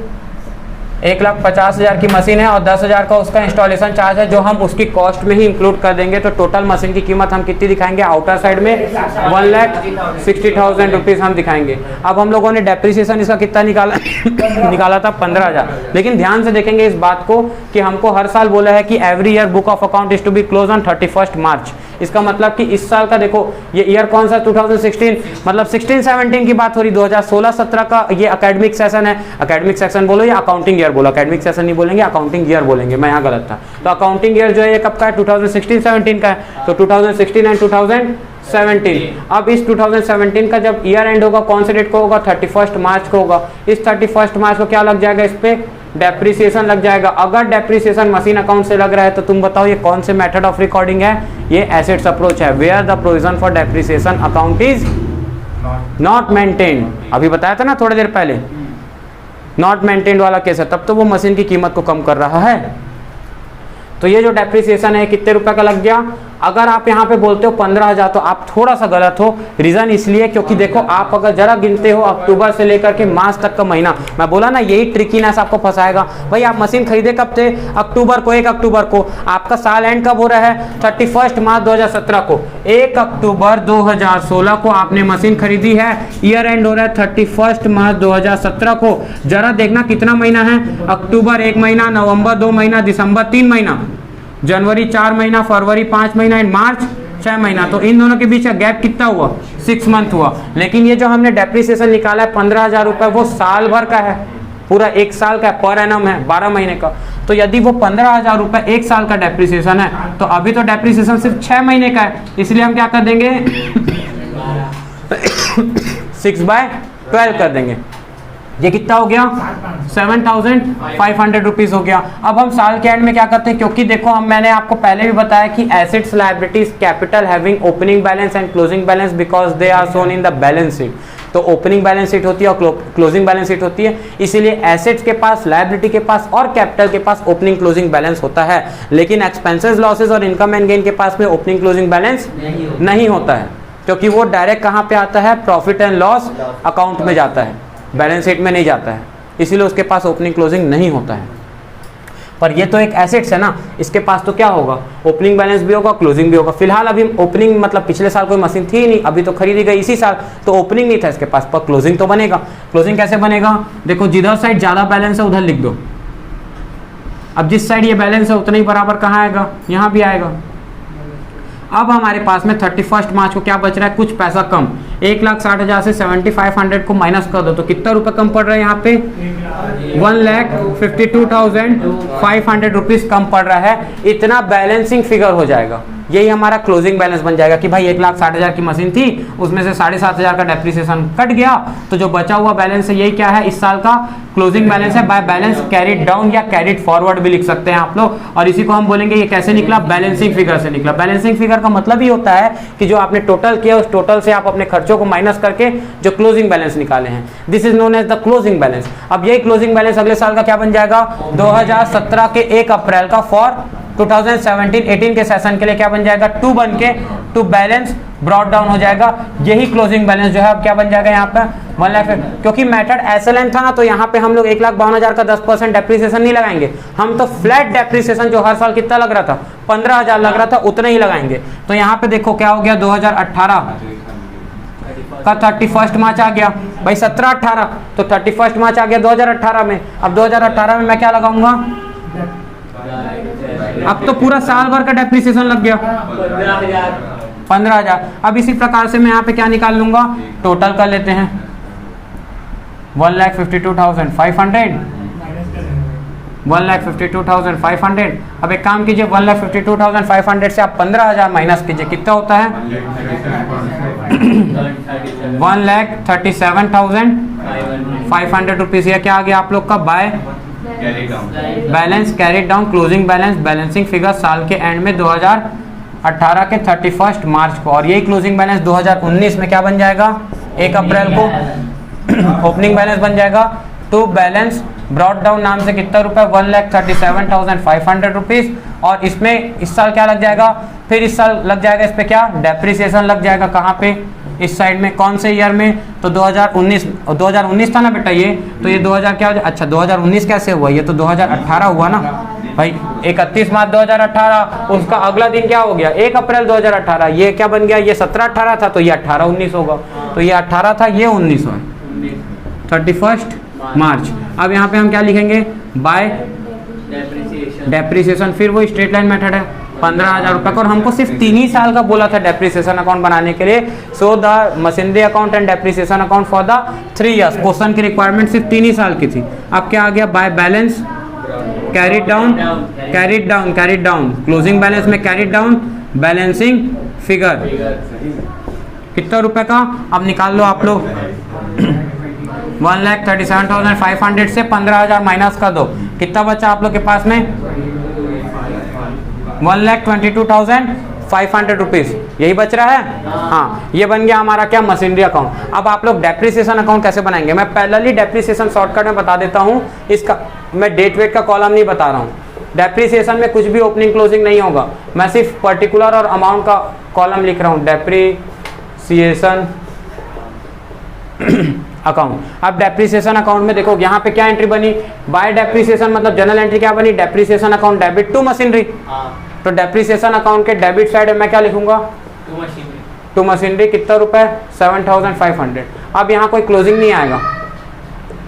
1,50,000 की मशीन है और 10,000 का उसका इंस्टॉलेशन चार्ज है, जो हम उसकी कॉस्ट में ही इंक्लूड कर देंगे। तो टोटल मशीन की कीमत हम कितनी दिखाएंगे, आउटर साइड में 1,60,000 रुपीज़ हम दिखाएंगे। अब हम लोगों ने डेप्रिसिएशन इसका कितना निकाला था 15,000। लेकिन ध्यान से देखेंगे इस बात को कि हमको हर साल बोला है कि every year book of account is to be close on 31 March. इसका मतलब कि इस साल का देखो ये ईयर कौन सा, 2016, मतलब 16-17 की बात हो रही, 2016-17 का ये अकेडमिक सेशन है। अकेडमिक सेशन बोलो या अकाउंटिंग ईयर बोलो, अकेडमिक सेशन नहीं बोलेंगे, अकाउंटिंग ईयर बोलेंगे, मैं यहाँ गलत था। तो अकाउंटिंग ईयर जो है ये कब का है, 2016-17 का है। तो 2016 एंड 2017। अब इस 2017 का जब ईयर एंड होगा कौन से डेट को होगा, 31 मार्च को होगा। इस 31 मार्च को क्या लग जाएगा, इस पे डेप्रिसिएशन लग जाएगा। अगर डेप्रिसिएशन मशीन अकाउंट से लग रहा है तो तुम बताओ ये कौन से मेथड ऑफ रिकॉर्डिंग है, ये एसेट्स अप्रोच है, where the provision for depreciation account is not maintained. अभी बताया था ना थोड़ी देर पहले, नॉट मेंटेन्ड वाला केस है, तब तो वो मशीन की कीमत को कम कर रहा है। तो ये जो डेप्रिसिएशन है कितने रुपए का लग गया। अगर आप यहाँ पे बोलते हो 15,000 तो आप थोड़ा सा गलत हो। रीजन इसलिए क्योंकि देखो आप अगर जरा गिनते हो अक्टूबर से लेकर के मार्च तक का महीना, मैं बोला ना यही ट्रिकीनेस आपको फंसाएगा। भाई आप मशीन खरीदे कब थे, अक्टूबर को, 1 अक्टूबर को। आपका साल एंड कब हो रहा है, 31 मार्च 2017 को। 1 अक्टूबर 2016 को आपने मशीन खरीदी है, ईयर एंड हो रहा है 31 मार्च 2017 को। जरा देखना कितना महीना है, अक्टूबर 1 महीना, नवंबर 2 महीना, दिसंबर 3 महीना, जनवरी 4 महीना, फरवरी 5 महीना एंड मार्च 6 महीना। तो इन दोनों के बीच का गैप कितना हुआ, 6 मंथ हुआ। लेकिन ये जो हमने डेप्रिसिएशन निकाला है 15,000 रुपए, वो साल भर का है, पूरा 1 साल का पर एनम है, 12 महीने का। तो यदि वो 15,000 रुपए 1 साल का डेप्रिसिएशन है, तो अभी तो डेप्रिसिएशन सिर्फ 6 महीने का है, इसलिए हम क्या कर देंगे 6/12 कर देंगे। ये कितना हो गया, 7,500 रुपीज हो गया। अब हम साल के एंड में क्या करते हैं, क्योंकि देखो मैंने आपको पहले भी बताया कि assets, liabilities, capital having opening balance and closing balance because they are shown in the balance sheet. तो ओपनिंग बैलेंस शीट होती है और क्लोजिंग बैलेंस शीट होती है, इसीलिए एसेट्स के पास, लायबिलिटी के पास और कैपिटल के पास ओपनिंग क्लोजिंग बैलेंस होता है। लेकिन एक्सपेंसेस, लॉसेज और इनकम एंड गेन के पास में ओपनिंग क्लोजिंग बैलेंस नहीं होता है, क्योंकि वो डायरेक्ट कहाँ पे आता है, प्रॉफिट एंड लॉस अकाउंट में जाता है, बैलेंस शीट में नहीं जाता है, इसीलिए उसके पास ओपनिंग क्लोजिंग नहीं होता है। पर ये तो एक एसेट्स है ना, इसके पास तो क्या होगा, ओपनिंग बैलेंस भी होगा, क्लोजिंग भी होगा। फिलहाल अभी ओपनिंग मतलब पिछले साल कोई मशीन थी ही नहीं, अभी तो खरीदी गई इसी साल, तो ओपनिंग नहीं था इसके पास, पर क्लोजिंग तो बनेगा। क्लोजिंग कैसे बनेगा, देखो जिधर साइड ज्यादा बैलेंस है उधर लिख दो। अब जिस साइड ये बैलेंस है उतना ही बराबर कहाँ आएगा, यहाँ भी आएगा। अब हमारे पास में 31 मार्च को क्या बच रहा है, कुछ पैसा कम, 1,60,000 से 7,500 को माइनस कर दो तो कितना रुपए कम पड़ रहा है, यहाँ पे 1,52,500 रुपीज कम पड़ रहा है। इतना बैलेंसिंग फिगर हो जाएगा, यही हमारा क्लोजिंग बैलेंस बन जाएगा कि भाई 1,60,000 की मशीन थी, उसमें से 7,500 का डेप्रिसिएशन कट गया, तो जो बचा हुआ बैलेंस है यही क्या है, इस साल का क्लोजिंग बैलेंस है। बाय बैलेंस कैरिड डाउन या कैरिड फॉरवर्ड भी लिख सकते हैं आप लोग, और इसी को हम बोलेंगे ये कैसे निकला, बैलेंसिंग फिगर से निकला। बैलेंसिंग फिगर का मतलब ही होता है कि जो आपने टोटल किया उस टोटल से आप अपने खर्चों को माइनस करके जो क्लोजिंग बैलेंस निकाले हैं, this is known as the closing balance. अब यही क्लोजिंग बैलेंस अगले साल का क्या बन जाएगा, 2017 के 1 अप्रैल का फॉर 2017-18 के सेशन के लिए क्या बन जाएगा, 2 बन के टू बैलेंस ब्रॉड डाउन हो जाएगा। यही क्लोजिंग बैलेंस जो है अब क्या बन जाएगा यहाँ पे 1 लाख, क्योंकि मेथड एसएलएन था ना, तो यहाँ पे हम लोग 1,52,000 का 10% डेप्रिसिएशन नहीं लगाएंगे, हम तो फ्लैट डेप्रिसिएशन जो हर साल कितना लग रहा था, 15,000 लग रहा था, उतना ही लगाएंगे। तो यहाँ पे देखो क्या हो गया, 2018 का 31 मार्च आ गया, भाई 17-18 तो 31 मार्च आ गया 2018 में। अब 2018 में मैं क्या लगाऊंगा, अब तो पूरा साल भर का डेप्रिसिएशन लग गया, 15,000। अब इसी प्रकार से मैं यहाँ पे क्या निकाल लूंगा, टोटल कर लेते हैं 1,52,500, 1,52,500। अब एक काम कीजिए, 1,52,500 से आप 15,000 माइनस कीजिए, कितना होता है 1,37,500 रुपीज़। यह क्या आ गया आप लोग का by balance carried down, closing balance, balancing figure साल के एंड में 2018 के 31 मार्च को, और यही क्लोजिंग बैलेंस 2019 में क्या बन जाएगा, 1 अप्रैल को ओपनिंग बैलेंस बन जाएगा। तो बैलेंस ब्रॉट डाउन नाम से कितना रुपए, 1,37,500 रुपीज़। और इसमें इस साल क्या लग जाएगा, फिर इस साल लग जाएगा इस पे क्या, डेप्रिसिएशन लग जाएगा। कहाँ पे, इस साइड में, कौन से ईयर में, तो 2019 था ना बेटा ये, तो ये 2000 क्या हो जाए, अच्छा 2019 कैसे हुआ, ये तो 2018 हुआ ना भाई, 31 मार्च 2018, उसका अगला दिन क्या हो गया 1 अप्रैल 2018, ये क्या बन गया, ये 17-18 था तो ये 18-19 होगा, तो ये 18 था ये 19 है, 31 मार्च। अब यहाँ पे हम क्या लिखेंगे, बाय डेप्रिसिएशन, फिर वो स्ट्रेट लाइन मेथड है 15,000 रुपये का, और हमको सिर्फ 3 ही साल का बोला था डेप्रिसिएशन अकाउंट बनाने के लिए। सो the machinery account and depreciation account for the 3 years, question की रिक्वायरमेंट सिर्फ 3 ही साल की थी। अब क्या आ गया, by balance carried down, carried down, carried down, closing balance में कैरिड डाउन, बैलेंसिंग फिगर कितना रुपए का, अब निकाल लो आप लोग 1,37,500 से 15,000 माइनस कर दो, कितना बचा आप लोग के पास में 1,22,500 रुपीज़, यही बच रहा है। हाँ, ये बन गया हमारा क्या, मशीनरी अकाउंट। अब आप लोग डेप्रिसिएशन अकाउंट कैसे बनाएंगे, मैं पहले ही डेप्रिसिएशन शॉर्टकट में बता देता हूँ, इसका मैं डेट वेट का कॉलम नहीं बता रहा हूँ। डेप्रिसिएशन में कुछ भी ओपनिंग क्लोजिंग नहीं होगा, मैं सिर्फ पर्टिकुलर और अमाउंट का कॉलम लिख रहा हूँ, डेप्रिसिएशन अकाउंट। अब डेप्रिसिएशन अकाउंट में देखो यहाँ पे क्या एंट्री बनी, बाय डेप्रिसिएशन मतलब जनरल एंट्री क्या बनी, depreciation account debit to machinery. तो डेप्रिसिएशन अकाउंट के डेबिट साइड में क्या लिखूंगा, टू मशीनरी, कितना रुपए 7,500। अब यहाँ कोई क्लोजिंग नहीं आएगा,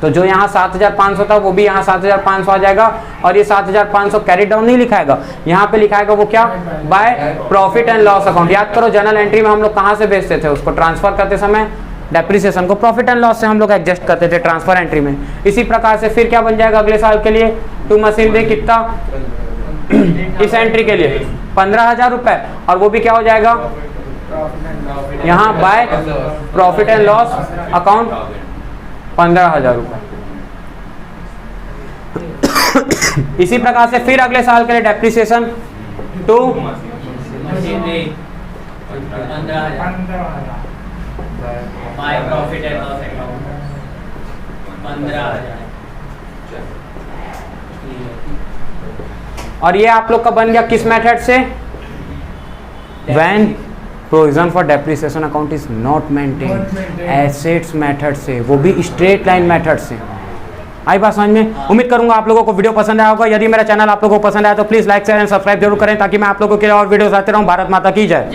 तो जो यहाँ 7,500 था वो भी यहाँ 7,500 आ जाएगा, और ये 7,500 कैरी डाउन नहीं लिखाएगा, यहाँ पे लिखाएगा वो क्या, bye profit and loss account. याद करो जनरल एंट्री में हम लोग कहाँ से भेजते थे उसको, ट्रांसफर करते समय डेप्रिसिएशन को प्रॉफिट एंड लॉस से हम लोग एडजस्ट करते थे ट्रांसफर एंट्री में। इसी प्रकार से फिर क्या बन जाएगा अगले साल के लिए, टू मशीनरी कितना इस एंट्री के लिए 15,000 रुपए, और वो भी क्या हो जाएगा यहाँ bye profit and loss account 15,000 रुपए। इसी प्रकार से फिर अगले साल के लिए depreciation to by profit and loss account 15,000, और ये आप लोग का बन गया किस मेथड से, when provision for depreciation account is not maintain, assets method से, वो भी स्ट्रेट लाइन मेथड से। आई बात समझ में। उम्मीद करूंगा आप लोगों को वीडियो पसंद आया होगा। यदि मेरा चैनल आप लोगों को पसंद आया तो please like share and subscribe जरूर करें, ताकि मैं आप लोगों के लिए और वीडियोस आते रहूं। भारत माता की जय।